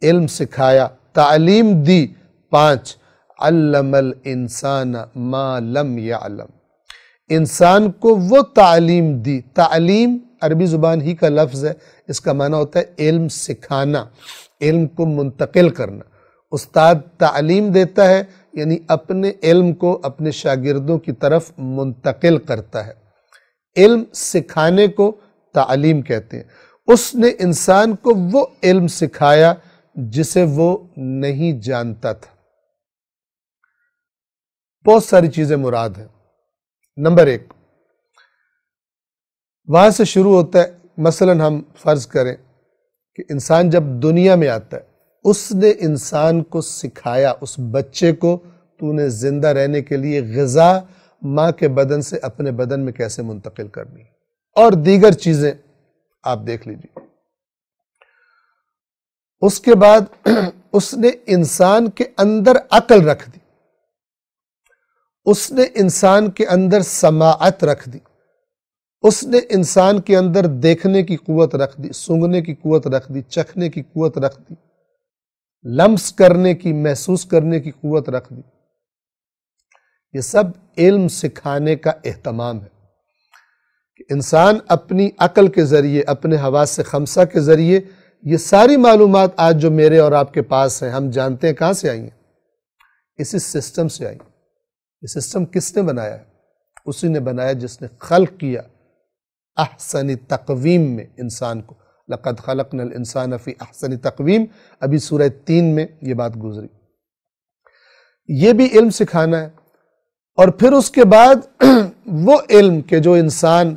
علم سکھایا، تعلیم دی۔ 5 علم الانسان ما لم یعلم، انسان کو وہ تعلیم دی۔ تعلیم عربی زبان ہی کا لفظ ہے، اس کا معنی ہوتا ہے علم سکھانا، علم کو منتقل کرنا۔ استاد تعلیم دیتا ہے یعنی اپنے علم کو اپنے شاگردوں کی طرف منتقل کرتا ہے۔ علم سکھانے کو تعلیم کہتے ہیں۔ اس نے انسان کو وہ علم سکھایا جسے وہ نہیں جانتا تھا۔ بہت ساری چیزیں مراد ہیں۔ نمبر 1، وہاں سے شروع ہوتا ہے۔ مثلا ہم فرض کریں کہ انسان جب دنیا میں آتا ہے، اس نے انسان کو سکھایا، اس بچے کو تو نے زندہ رہنے کے لیے غذا ماں کے بدن سے اپنے بدن میں کیسے منتقل کرنی، اور دیگر چیزیں آپ دیکھ لیجیے۔ اس کے بعد اس نے انسان کے اندر عقل رکھ دی، اس نے انسان کے اندر سماعت رکھ دی، اس نے انسان کے اندر دیکھنے کی قوت رکھ دی، سونگھنے کی قوت رکھ دی، چکھنے کی قوت رکھ دی، لمس کرنے کی، محسوس کرنے کی قوت رکھ دی۔ یہ سب علم سکھانے کا اہتمام ہے کہ انسان اپنی عقل کے ذریعے، اپنے حواس خمسہ کے ذریعے یہ ساری معلومات آج جو میرے اور آپ کے پاس ہیں، ہم جانتے ہیں کہاں سے آئی ہیں؟ اسی سسٹم سے آئی۔ یہ سسٹم کس نے بنایا ہے؟ اسی نے بنایا جس نے خلق کیا احسن تقویم میں انسان کو۔ لقد خلقنا الانسان فی احسن تقویم، ابھی سورہ 3 میں یہ بات گزری۔ یہ بھی علم سکھانا ہے۔ اور پھر اس کے بعد وہ علم کہ جو انسان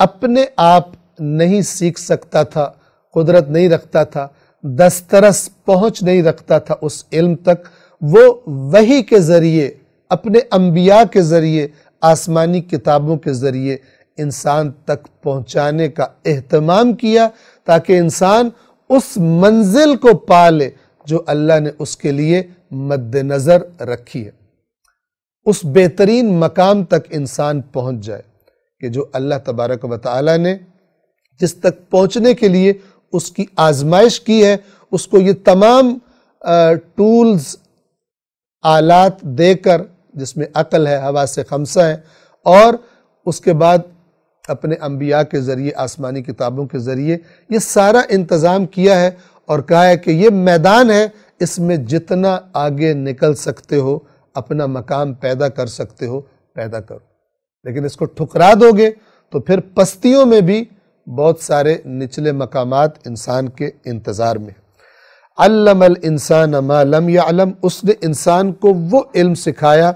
اپنے آپ نہیں سیکھ سکتا تھا، قدرت نہیں رکھتا تھا، دسترس پہنچ نہیں رکھتا تھا اس علم تک، وہ وحی کے ذریعے، اپنے انبیاء کے ذریعے، آسمانی کتابوں کے ذریعے انسان تک پہنچانے کا اہتمام کیا، تاکہ انسان اس منزل کو پا لے جو اللہ نے اس کے لیے مد نظر رکھی ہے، اس بہترین مقام تک انسان پہنچ جائے کہ جو اللہ تبارک و تعالی نے جس تک پہنچنے کے لیے اس کی آزمائش کی ہے، اس کو یہ تمام ٹولز، آلات دے کر، جس میں عقل ہے، حواس خمسہ ہے، اور اس کے بعد اپنے انبیاء کے ذریعے، آسمانی کتابوں کے ذریعے یہ سارا انتظام کیا ہے، اور کہا ہے کہ یہ میدان ہے، اس میں جتنا آگے نکل سکتے ہو، اپنا مقام پیدا کر سکتے ہو، پیدا کرو۔ لیکن اس کو ٹھکرا دو گے تو پھر پستیوں میں بھی بہت سارے نچلے مقامات انسان کے انتظار میں ہیں۔ علم الانسان ما لم یعلم، اس نے انسان کو وہ علم سکھایا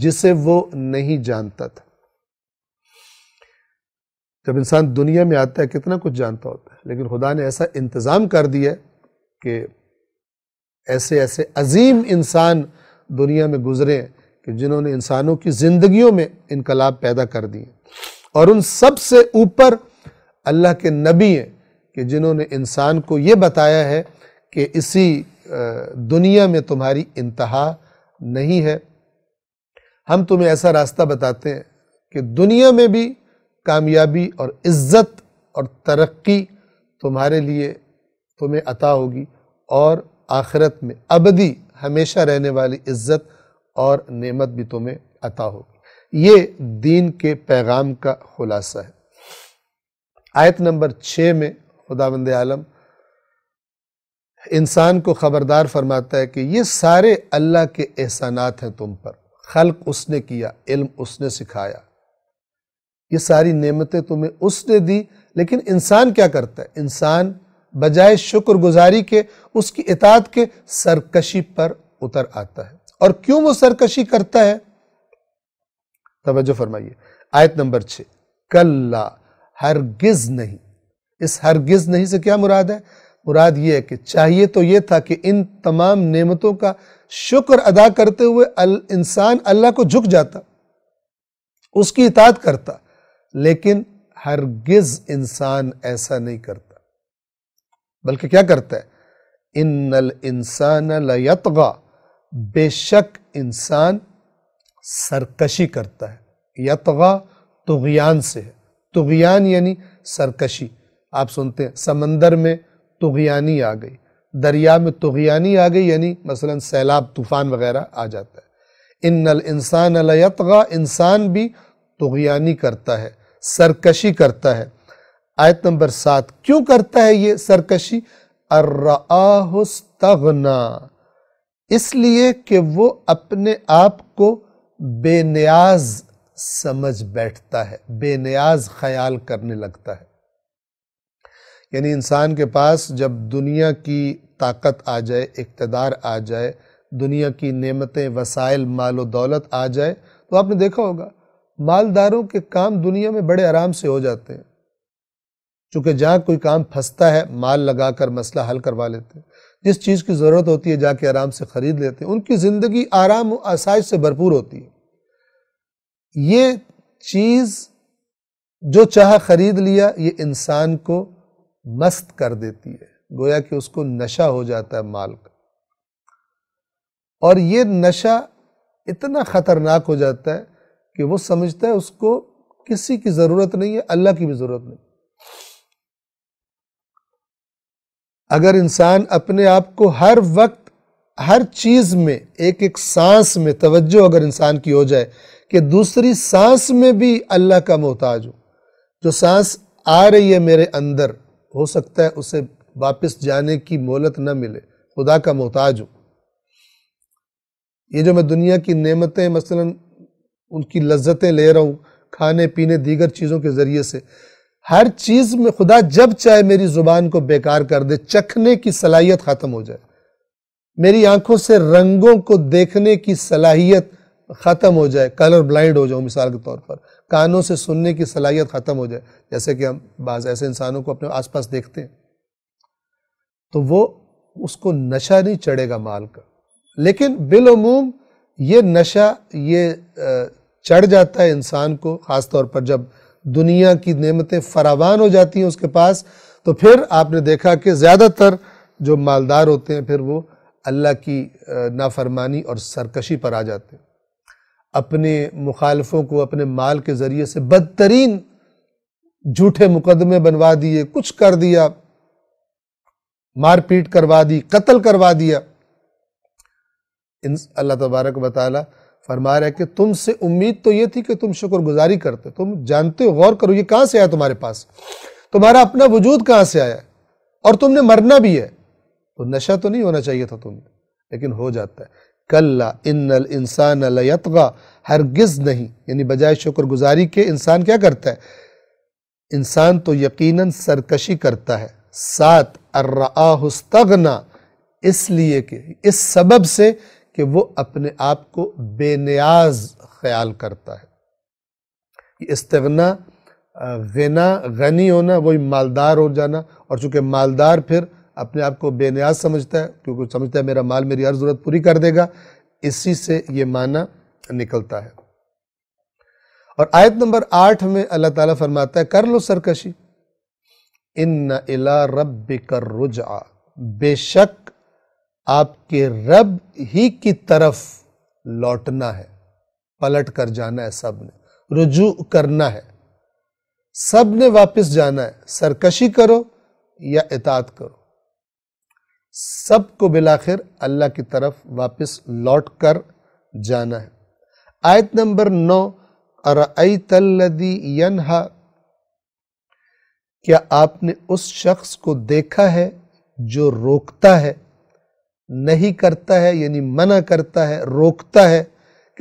جسے وہ نہیں جانتا تھا۔ جب انسان دنیا میں آتا ہے کتنا کچھ جانتا ہوتا ہے، لیکن خدا نے ایسا انتظام کر دیا کہ ایسے ایسے عظیم انسان دنیا میں گزرے ہیں کہ جنہوں نے انسانوں کی زندگیوں میں انقلاب پیدا کر دیے، اور ان سب سے اوپر اللہ کے نبی ہیں کہ جنہوں نے انسان کو یہ بتایا ہے کہ اسی دنیا میں تمہاری انتہا نہیں ہے، ہم تمہیں ایسا راستہ بتاتے ہیں کہ دنیا میں بھی کامیابی اور عزت اور ترقی تمہارے لیے تمہیں عطا ہوگی، اور آخرت میں ابدی ہمیشہ رہنے والی عزت اور نعمت بھی تمہیں عطا ہوگی۔ یہ دین کے پیغام کا خلاصہ ہے۔ آیت نمبر 6 میں خداوند عالم انسان کو خبردار فرماتا ہے کہ یہ سارے اللہ کے احسانات ہیں تم پر، خلق اس نے کیا، علم اس نے سکھایا، یہ ساری نعمتیں تمہیں اس نے دی، لیکن انسان کیا کرتا ہے؟ انسان بجائے شکر گزاری کے، اس کی اطاعت کے، سرکشی پر اتر آتا ہے۔ اور کیوں وہ سرکشی کرتا ہے؟ توجہ فرمائیے، آیت نمبر 6، کلا، ہرگز نہیں۔ اس ہرگز نہیں سے کیا مراد ہے؟ مراد یہ ہے کہ چاہیے تو یہ تھا کہ ان تمام نعمتوں کا شکر ادا کرتے ہوئے انسان اللہ کو جھک جاتا، اس کی اطاعت کرتا، لیکن ہرگز انسان ایسا نہیں کرتا، بلکہ کیا کرتا ہے؟ ان الانسان لیطغی، بے شک انسان سرکشی کرتا ہے۔ یطغی طغیان سے ہے، طغیان یعنی سرکشی۔ آپ سنتے ہیں سمندر میں طغیانی آ گئی، دریا میں طغیانی آ گئی، یعنی مثلا سیلاب، طوفان وغیرہ آ جاتا ہے۔ ان الانسان لیطغی، انسان بھی طغیانی کرتا ہے، سرکشی کرتا ہے۔ آیت نمبر 7، کیوں کرتا ہے یہ سرکشی؟ ارآہ استغنا، اس لیے کہ وہ اپنے آپ کو بے نیاز سمجھ بیٹھتا ہے، بے نیاز خیال کرنے لگتا ہے۔ یعنی انسان کے پاس جب دنیا کی طاقت آ جائے، اقتدار آ جائے، دنیا کی نعمتیں، وسائل، مال و دولت آ جائے، تو آپ نے دیکھا ہوگا مالداروں کے کام دنیا میں بڑے آرام سے ہو جاتے ہیں، چونکہ جہاں کوئی کام پھنستا ہے مال لگا کر مسئلہ حل کروا لیتے ہیں، جس چیز کی ضرورت ہوتی ہے جا کے آرام سے خرید لیتے ہیں، ان کی زندگی آرام و آسائش سے بھرپور ہوتی ہے۔ یہ چیز جو چاہا خرید لیا، یہ انسان کو مست کر دیتی ہے، گویا کہ اس کو نشہ ہو جاتا ہے مال کا، اور یہ نشہ اتنا خطرناک ہو جاتا ہے کہ وہ سمجھتا ہے اس کو کسی کی ضرورت نہیں ہے، اللہ کی بھی ضرورت نہیں۔ اگر انسان اپنے آپ کو ہر وقت ہر چیز میں، ایک ایک سانس میں توجہ اگر انسان کی ہو جائے کہ دوسری سانس میں بھی اللہ کا محتاج ہو، جو سانس آ رہی ہے میرے اندر، ہو سکتا ہے اسے واپس جانے کی مہلت نہ ملے، خدا کا محتاج ہوں۔ یہ جو میں دنیا کی نعمتیں مثلا ان کی لذتیں لے رہا ہوں، کھانے پینے دیگر چیزوں کے ذریعے سے، ہر چیز میں خدا جب چاہے میری زبان کو بیکار کر دے، چکھنے کی صلاحیت ختم ہو جائے، میری آنکھوں سے رنگوں کو دیکھنے کی صلاحیت ختم ہو جائے، کلر بلائنڈ ہو جاؤں مثال کے طور پر، کانوں سے سننے کی صلاحیت ختم ہو جائے، جیسے کہ ہم بعض ایسے انسانوں کو اپنے آس پاس دیکھتے ہیں، تو وہ اس کو نشہ نہیں چڑھے گا مال کا، لیکن بالعموم یہ نشہ یہ چڑھ جاتا ہے انسان کو، خاص طور پر جب دنیا کی نعمتیں فراوان ہو جاتی ہیں اس کے پاس، تو پھر آپ نے دیکھا کہ زیادہ تر جو مالدار ہوتے ہیں پھر وہ اللہ کی نافرمانی اور سرکشی پر آ جاتے ہیں، اپنے مخالفوں کو اپنے مال کے ذریعے سے بدترین جھوٹے مقدمے بنوا دیے، کچھ کر دیا، مار پیٹ کروا دی، قتل کروا دیا۔ اللہ تبارک و تعالیٰ فرما رہا ہے کہ تم سے امید تو یہ تھی کہ تم شکر گزاری کرتے، تم جانتے ہو، غور کرو یہ کہاں سے آیا تمہارے پاس، تمہارا اپنا وجود کہاں سے آیا، اور تم نے مرنا بھی ہے، تو نشہ تو نہیں ہونا چاہیے تھا تمہیں، لیکن ہو جاتا ہے۔ کلا ان الانسان لیطغی، ہرگز نہیں، یعنی بجائے شکر گزاری کے انسان کیا کرتا ہے؟ انسان تو یقیناً سرکشی کرتا ہے۔ 7 ارآہ استغنا، اس لیے کہ اس سبب سے کہ وہ اپنے آپ کو بے نیاز خیال کرتا ہے۔ استغنا، غنا، غنی ہونا، وہی مالدار ہو جانا، اور چونکہ مالدار پھر اپنے آپ کو بے نیاز سمجھتا ہے، کیونکہ سمجھتا ہے میرا مال میری ہر ضرورت پوری کر دے گا، اسی سے یہ معنی نکلتا ہے۔ اور آیت نمبر 8 میں اللہ تعالیٰ فرماتا ہے کر لو سرکشی، ان الی ربک الرجع، بے شک آپ کے رب ہی کی طرف لوٹنا ہے، پلٹ کر جانا ہے، سب نے رجوع کرنا ہے، سب نے واپس جانا ہے، سرکشی کرو یا اطاعت کرو، سب کو بالآخر اللہ کی طرف واپس لوٹ کر جانا ہے۔ آیت نمبر 9، ارأیت الذی ینہا، کیا آپ نے اس شخص کو دیکھا ہے جو روکتا ہے، نہیں کرتا ہے یعنی منع کرتا ہے، روکتا ہے،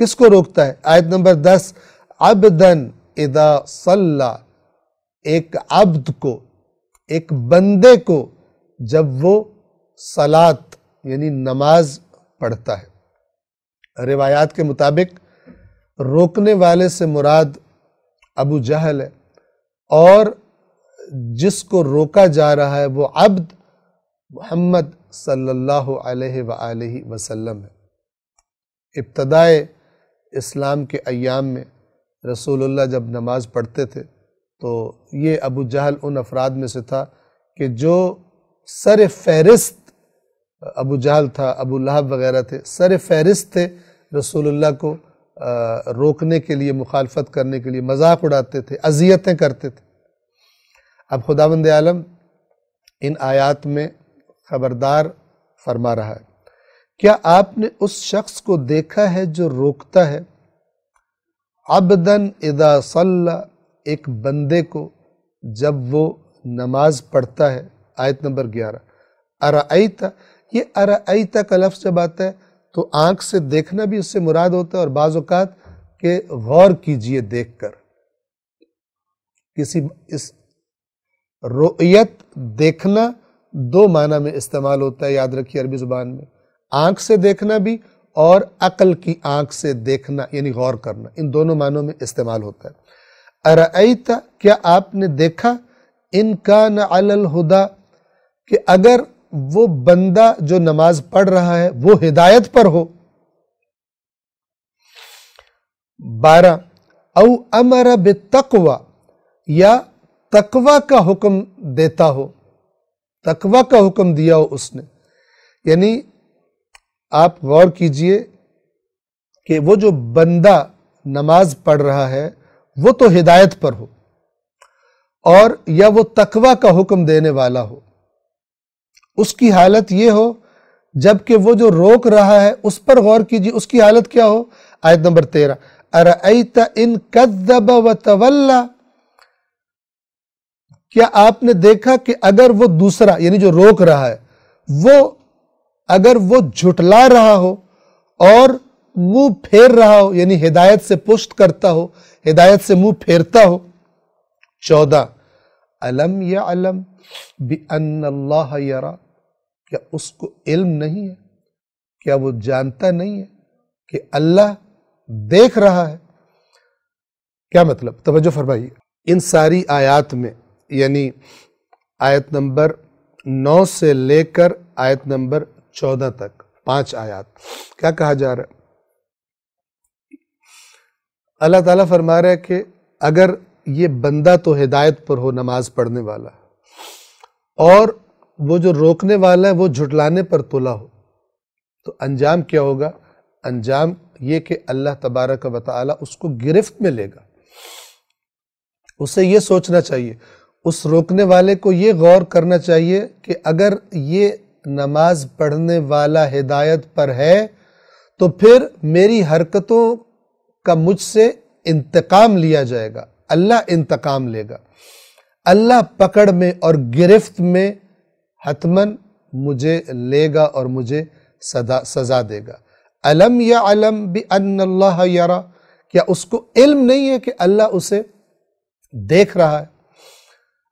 کس کو روکتا ہے؟ آیت نمبر 10، عبداً اذا صلی، ایک عبد کو، ایک بندے کو جب وہ صلاۃ یعنی نماز پڑھتا ہے۔ روایات کے مطابق روکنے والے سے مراد ابو جہل ہے، اور جس کو روکا جا رہا ہے وہ عبد محمد صلی اللہ علیہ وآلہ وسلم ہے۔ ابتدائے اسلام کے ایام میں رسول اللہ جب نماز پڑھتے تھے تو یہ ابو جہل ان افراد میں سے تھا کہ جو سر فہرست، ابو جہل تھا، ابو لہب وغیرہ تھے، سر فہرست تھے رسول اللہ کو روکنے کے لیے، مخالفت کرنے کے لیے، مذاق اڑاتے تھے، اذیتیں کرتے تھے۔ اب خداوند عالم ان آیات میں خبردار فرما رہا ہے، کیا آپ نے اس شخص کو دیکھا ہے جو روکتا ہے، عبداً اذا صلی، ایک بندے کو جب وہ نماز پڑھتا ہے۔ آیت نمبر 11، ارأیت، یہ ارأیت کا لفظ جب آتا ہے تو آنکھ سے دیکھنا بھی اس سے مراد ہوتا ہے، اور بعض اوقات کہ غور کیجئے دیکھ کر، کسی اس رؤیت دیکھنا دو معنی میں استعمال ہوتا ہے، یاد رکھیے عربی زبان میں، آنکھ سے دیکھنا بھی اور عقل کی آنکھ سے دیکھنا یعنی غور کرنا، ان دونوں معنوں میں استعمال ہوتا ہے۔ ارأیت، کیا آپ نے دیکھا، ان کان علی الہدی، کہ اگر وہ بندہ جو نماز پڑھ رہا ہے وہ ہدایت پر ہو۔ 12، او امر بالتقوی، یا تقوی کا حکم دیتا ہو، تقوی کا حکم دیا ہو اس نے، یعنی آپ غور کیجئے کہ وہ جو بندہ نماز پڑھ رہا ہے وہ تو ہدایت پر ہو، اور یا وہ تقوی کا حکم دینے والا ہو، اس کی حالت یہ ہو، جبکہ وہ جو روک رہا ہے اس پر غور کیجئے اس کی حالت کیا ہو۔ آیت نمبر 13، ارأیت ان کذب وتولی، کیا آپ نے دیکھا کہ اگر وہ دوسرا یعنی جو روک رہا ہے اگر وہ جھٹلا رہا ہو اور منہ پھیر رہا ہو، یعنی ہدایت سے پشت کرتا ہو، ہدایت سے منہ پھیرتا ہو۔ 14، الم یعلم بان اللہ یری، کیا اس کو علم نہیں ہے، کیا وہ جانتا نہیں ہے کہ اللہ دیکھ رہا ہے؟ کیا مطلب؟ توجہ فرمائیے، ان ساری آیات میں یعنی آیت نمبر 9 سے لے کر آیت نمبر 14 تک 5 آیات کیا کہا جا رہا ہے؟ اللہ تعالیٰ فرما رہا ہے کہ اگر یہ بندہ تو ہدایت پر ہو، نماز پڑھنے والا، اور وہ جو روکنے والا ہے وہ جھٹلانے پر تلا ہو، تو انجام کیا ہوگا؟ انجام یہ کہ اللہ تبارک و تعالیٰ اس کو گرفت میں لے گا۔ اسے یہ سوچنا چاہیے، اس روکنے والے کو یہ غور کرنا چاہیے کہ اگر یہ نماز پڑھنے والا ہدایت پر ہے تو پھر میری حرکتوں کا مجھ سے انتقام لیا جائے گا، اللہ انتقام لے گا، اللہ پکڑ میں اور گرفت میں حتماً مجھے لے گا اور مجھے سزا دے گا۔ الم یعلم بان اللہ یری، کیا اس کو علم نہیں ہے کہ اللہ اسے دیکھ رہا ہے؟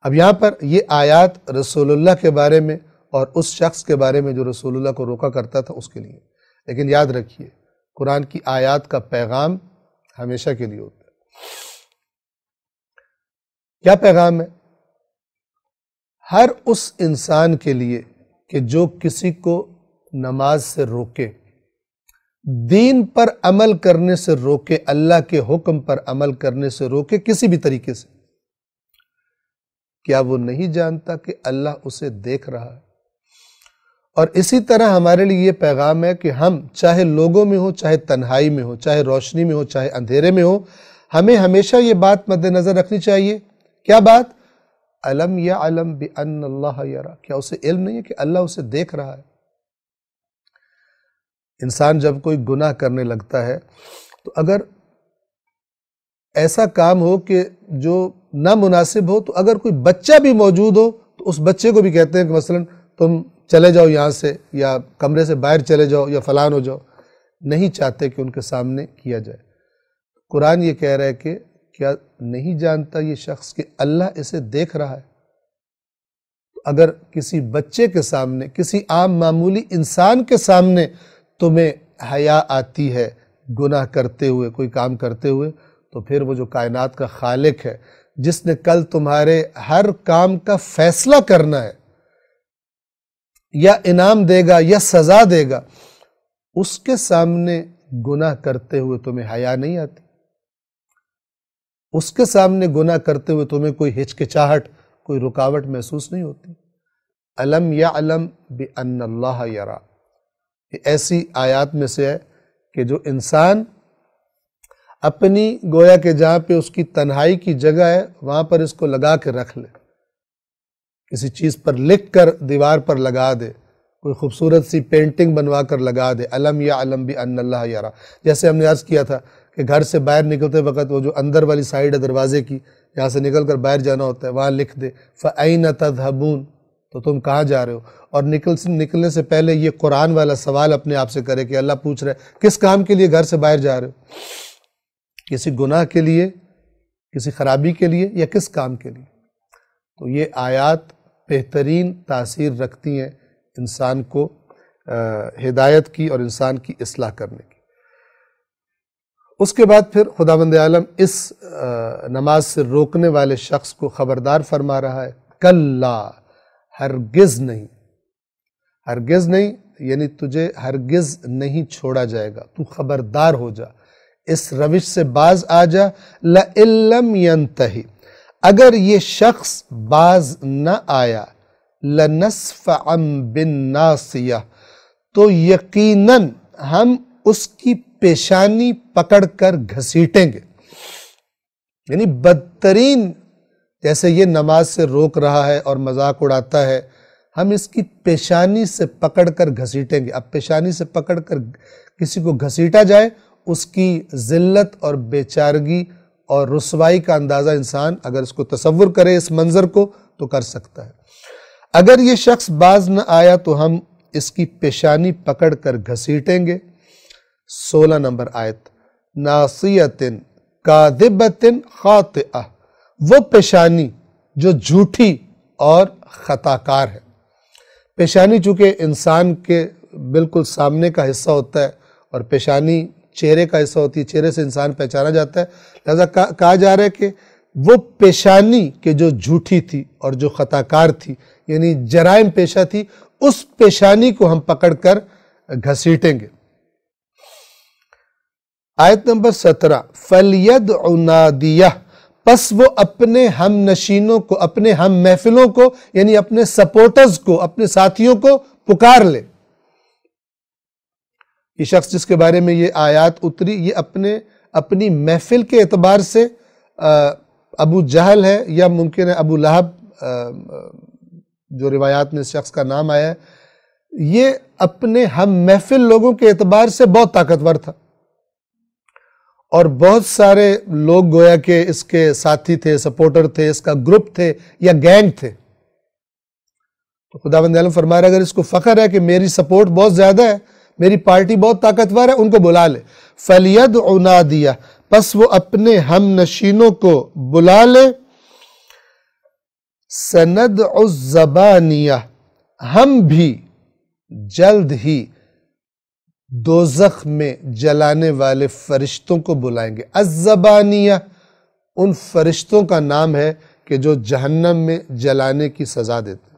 اب یہاں پر یہ آیات رسول اللہ کے بارے میں اور اس شخص کے بارے میں جو رسول اللہ کو روکا کرتا تھا اس کے لیے، لیکن یاد رکھیے قرآن کی آیات کا پیغام ہمیشہ کے لیے ہوتا ہے۔ کیا پیغام ہے؟ ہر اس انسان کے لیے کہ جو کسی کو نماز سے روکے، دین پر عمل کرنے سے روکے، اللہ کے حکم پر عمل کرنے سے روکے، کسی بھی طریقے سے، کیا وہ نہیں جانتا کہ اللہ اسے دیکھ رہا ہے؟ اور اسی طرح ہمارے لیے یہ پیغام ہے کہ ہم چاہے لوگوں میں ہوں، چاہے تنہائی میں ہوں، چاہے روشنی میں ہوں، چاہے اندھیرے میں ہوں، ہمیں ہمیشہ یہ بات مد نظر رکھنی چاہیے۔ کیا بات؟ الم یعلم بان اللہ یرا، کیا اسے علم نہیں ہے کہ اللہ اسے دیکھ رہا ہے؟ انسان جب کوئی گناہ کرنے لگتا ہے تو اگر ایسا کام ہو کہ جو نامناسب ہو، تو اگر کوئی بچہ بھی موجود ہو تو اس بچے کو بھی کہتے ہیں کہ مثلا تم چلے جاؤ یہاں سے، یا کمرے سے باہر چلے جاؤ، یا فلان ہو جاؤ، نہیں چاہتے کہ ان کے سامنے کیا جائے۔ قرآن یہ کہہ رہا ہے کہ کیا نہیں جانتا یہ شخص کہ اللہ اسے دیکھ رہا ہے؟ اگر کسی بچے کے سامنے، کسی عام معمولی انسان کے سامنے تمہیں حیا آتی ہے گناہ کرتے ہوئے، کوئی کام کرتے ہوئے، تو پھر وہ جو کائنات کا خالق ہے، جس نے کل تمہارے ہر کام کا فیصلہ کرنا ہے، یا انعام دے گا یا سزا دے گا، اس کے سامنے گناہ کرتے ہوئے تمہیں حیا نہیں آتی؟ اس کے سامنے گناہ کرتے ہوئے تمہیں کوئی ہچکچاہٹ، کوئی رکاوٹ محسوس نہیں ہوتی؟ الم یعلم بان اللہ یرا، یہ ایسی آیات میں سے ہے کہ جو انسان اپنی گویا کہ جہاں پہ اس کی تنہائی کی جگہ ہے وہاں پر اس کو لگا کے رکھ لے، کسی چیز پر لکھ کر دیوار پر لگا دے، کوئی خوبصورت سی پینٹنگ بنوا کر لگا دے، الم یعلم بان اللہ یرا۔ جیسے ہم نے عرض کیا تھا کہ گھر سے باہر نکلتے وقت وہ جو اندر والی سائیڈ ہے دروازے کی، جہاں سے نکل کر باہر جانا ہوتا ہے، وہاں لکھ دے فَأَيْنَ تَذْهَبُونَ، تو تم کہاں جا رہے ہو؟ اور نکلنے سے پہلے یہ قرآن والا سوال اپنے آپ سے کرے کہ اللہ پوچھ رہا ہے کس کام کے لیے گھر سے باہر جا رہے ہو؟ کسی گناہ کے لیے، کسی خرابی کے لیے، یا کس کام کے لیے؟ تو یہ آیات بہترین تاثیر رکھتی ہیں انسان کو ہدایت کی اور انسان کی اصلاح کرنے کی۔ اس کے بعد پھر خداوند عالم اس نماز سے روکنے والے شخص کو خبردار فرما رہا ہے، کلا، ہرگز نہیں، ہرگز نہیں، یعنی تجھے ہرگز نہیں چھوڑا جائے گا، تو خبردار ہو جا، اس روش سے باز آ جا، لَإِن لَّمْ يَنْتَهِ، اگر یہ شخص باز نہ آیا، لَنَسْفَعًا بِالنَّاصِيَةِ، تو یقیناً ہم اس کی پیشانی پکڑ کر گھسیٹیں گے۔ یعنی بدترین، جیسے یہ نماز سے روک رہا ہے اور مذاق اڑاتا ہے، ہم اس کی پیشانی سے پکڑ کر گھسیٹیں گے۔ اب پیشانی سے پکڑ کر کسی کو گھسیٹا جائے، اس کی ذلت اور بیچارگی اور رسوائی کا اندازہ انسان اگر اس کو تصور کرے اس منظر کو تو کر سکتا ہے۔ اگر یہ شخص باز نہ آیا تو ہم اس کی پیشانی پکڑ کر گھسیٹیں گے۔ 16 نمبر آیت، ناصیۃ کاذبۃ خاطئہ، وہ پیشانی جو جھوٹی اور خطا کار ہے۔ پیشانی چونکہ انسان کے بالکل سامنے کا حصہ ہوتا ہے اور پیشانی چہرے کا حصہ ہوتی ہے، چہرے سے انسان پہچانا جاتا ہے، لہذا کہا جا رہا ہے کہ وہ پیشانی کہ جو جھوٹی تھی اور جو خطا کار تھی، یعنی جرائم پیشہ تھی، اس پیشانی کو ہم پکڑ کر گھسیٹیں گے۔ آیت نمبر 17، فَلْيَدْعُ نَادِيَهُ، پس وہ اپنے ہم نشینوں کو، اپنے ہم محفلوں کو، یعنی اپنے سپورٹرز کو، اپنے ساتھیوں کو پکار لے۔ یہ شخص جس کے بارے میں یہ آیات اتری، یہ اپنی محفل کے اعتبار سے ابو جہل ہے، یا ممکن ہے ابو لہب، جو روایات میں اس شخص کا نام آیا ہے، یہ اپنے ہم محفل لوگوں کے اعتبار سے بہت طاقتور تھا، اور بہت سارے لوگ گویا کہ اس کے ساتھی تھے، سپورٹر تھے، اس کا گروپ تھے یا گینگ تھے۔ تو خداوند عالم فرما رہا ہے اگر اس کو فخر ہے کہ میری سپورٹ بہت زیادہ ہے، میری پارٹی بہت طاقتور ہے، ان کو بلا لے۔ فَلْيَدْعُ نَادِيَهُ، پس وہ اپنے ہم نشینوں کو بلا لے۔ سَنَدْعُ الزَّبَانِيَةَ، ہم بھی جلد ہی دوزخ میں جلانے والے فرشتوں کو بلائیں گے۔ الزبانیہ ان فرشتوں کا نام ہے کہ جو جہنم میں جلانے کی سزا دیتے ہیں۔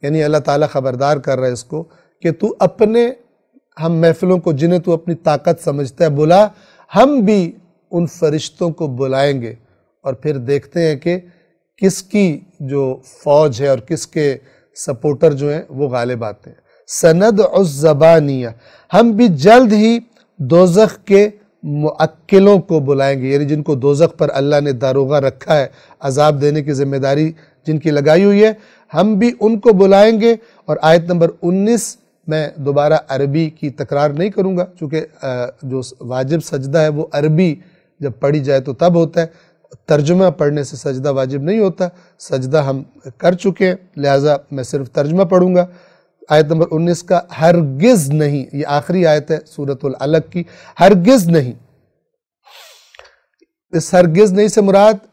یعنی اللہ تعالیٰ خبردار کر رہا ہے اس کو کہ تو اپنے ہم محفلوں کو جنہیں تو اپنی طاقت سمجھتا ہے بلا، ہم بھی ان فرشتوں کو بلائیں گے، اور پھر دیکھتے ہیں کہ کس کی جو فوج ہے اور کس کے سپورٹر جو ہیں وہ غالب آتے ہیں۔ سندع الزبانیہ، ہم بھی جلد ہی دوزخ کے معکلوں کو بلائیں گے، یعنی جن کو دوزخ پر اللہ نے داروغہ رکھا ہے، عذاب دینے کی ذمہ داری جن کی لگائی ہوئی ہے، ہم بھی ان کو بلائیں گے۔ اور آیت نمبر 19 میں دوبارہ عربی کی تکرار نہیں کروں گا، چونکہ جو واجب سجدہ ہے وہ عربی جب پڑھی جائے تو تب ہوتا ہے، ترجمہ پڑھنے سے سجدہ واجب نہیں ہوتا، سجدہ ہم کر چکے ہیں، لہٰذا میں صرف ترجمہ پڑھوں گا۔ آیت نمبر 19 کا ہرگز نہیں، یہ آخری آیت ہے سورۃ العلق کی، ہرگز نہیں، اس ہرگز نہیں سے مراد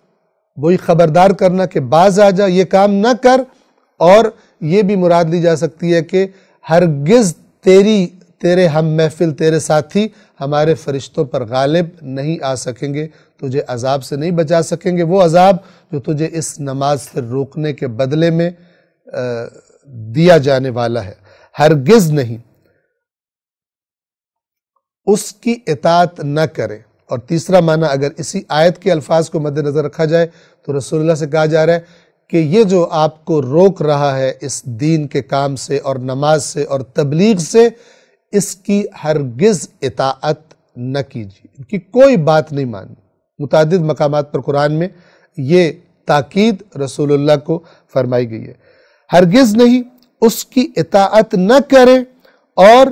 وہی خبردار کرنا کہ باز آ جا، یہ کام نہ کر، اور یہ بھی مراد لی جا سکتی ہے کہ ہرگز تیرے ہم محفل، تیرے ساتھی ہمارے فرشتوں پر غالب نہیں آ سکیں گے، تجھے عذاب سے نہیں بچا سکیں گے، وہ عذاب جو تجھے اس نماز سے روکنے کے بدلے میں دیا جانے والا ہے، ہرگز نہیں اس کی اطاعت نہ کرے۔ اور تیسرا معنی اگر اسی آیت کے الفاظ کو مد نظر رکھا جائے تو رسول اللہ سے کہا جا رہا ہے کہ یہ جو آپ کو روک رہا ہے اس دین کے کام سے اور نماز سے اور تبلیغ سے، اس کی ہرگز اطاعت نہ کیجیے، ان کی کوئی بات نہیں مانی۔ متعدد مقامات پر قرآن میں یہ تاکید رسول اللہ کو فرمائی گئی ہے، ہرگز نہیں اس کی اطاعت نہ کرے اور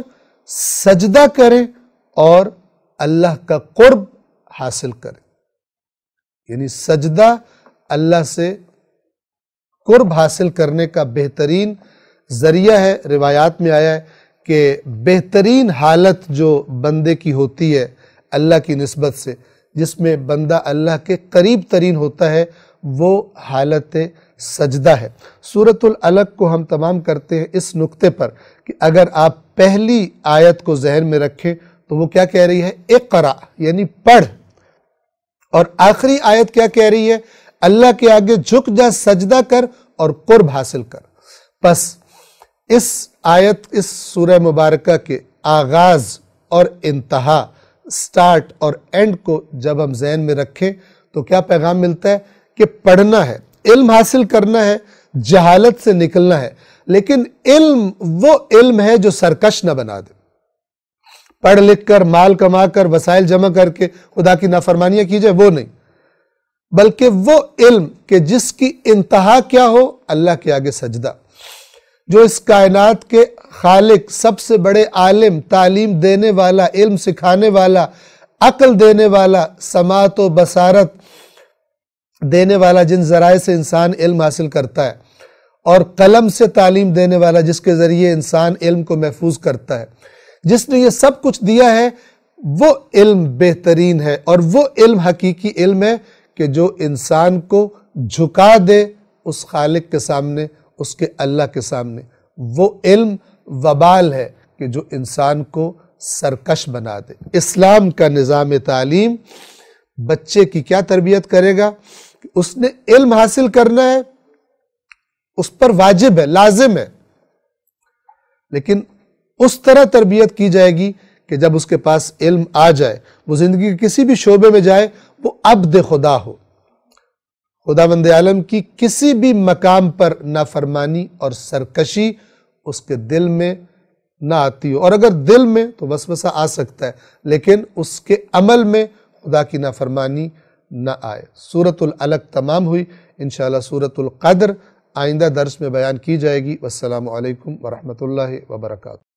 سجدہ کرے اور اللہ کا قرب حاصل کرے، یعنی سجدہ اللہ سے قرب حاصل کرنے کا بہترین ذریعہ ہے۔ روایات میں آیا ہے کہ بہترین حالت جو بندے کی ہوتی ہے اللہ کی نسبت سے، جس میں بندہ اللہ کے قریب ترین ہوتا ہے، وہ حالت سجدہ ہے۔ سورۃ العلق کو ہم تمام کرتے ہیں اس نقطے پر کہ اگر آپ پہلی آیت کو ذہن میں رکھیں تو وہ کیا کہہ رہی ہے؟ اقرا، یعنی پڑھ، اور آخری آیت کیا کہہ رہی ہے؟ اللہ کے آگے جھک جا، سجدہ کر اور قرب حاصل کر۔ پس اس آیت، اس سورہ مبارکہ کے آغاز اور انتہا، سٹارٹ اور اینڈ کو جب ہم ذہن میں رکھیں تو کیا پیغام ملتا ہے؟ کہ پڑھنا ہے، علم حاصل کرنا ہے، جہالت سے نکلنا ہے، لیکن علم وہ علم ہے جو سرکش نہ بنا دے، پڑھ لکھ کر، مال کما کر، وسائل جمع کر کے خدا کی نافرمانیاں کی جائے، وہ نہیں، بلکہ وہ علم کہ جس کی انتہا کیا ہو؟ اللہ کے آگے سجدہ، جو اس کائنات کے خالق، سب سے بڑے عالم، تعلیم دینے والا، علم سکھانے والا، عقل دینے والا، سماعت و بصارت دینے والا، جن ذرائع سے انسان علم حاصل کرتا ہے، اور قلم سے تعلیم دینے والا، جس کے ذریعے انسان علم کو محفوظ کرتا ہے، جس نے یہ سب کچھ دیا ہے، وہ علم بہترین ہے، اور وہ علم حقیقی علم ہے کہ جو انسان کو جھکا دے اس خالق کے سامنے، اس کے اللہ کے سامنے۔ وہ علم وبال ہے کہ جو انسان کو سرکش بنا دے۔ اسلام کا نظام تعلیم بچے کی کیا تربیت کرے گا؟ کہ اس نے علم حاصل کرنا ہے، اس پر واجب ہے، لازم ہے، لیکن اس طرح تربیت کی جائے گی کہ جب اس کے پاس علم آ جائے، وہ زندگی کے کسی بھی شعبے میں جائے، وہ عبد خدا ہو، خداوند عالم کی کسی بھی مقام پر نافرمانی اور سرکشی اس کے دل میں نہ آتی ہو، اور اگر دل میں تو وسوسہ آ سکتا ہے، لیکن اس کے عمل میں خدا کی نافرمانی نہ آئے۔ سورۃ العلق تمام ہوئی، انشاءاللہ سورۃ القدر آئندہ درس میں بیان کی جائے گی۔ والسلام علیکم ورحمۃ اللہ وبرکاتہ۔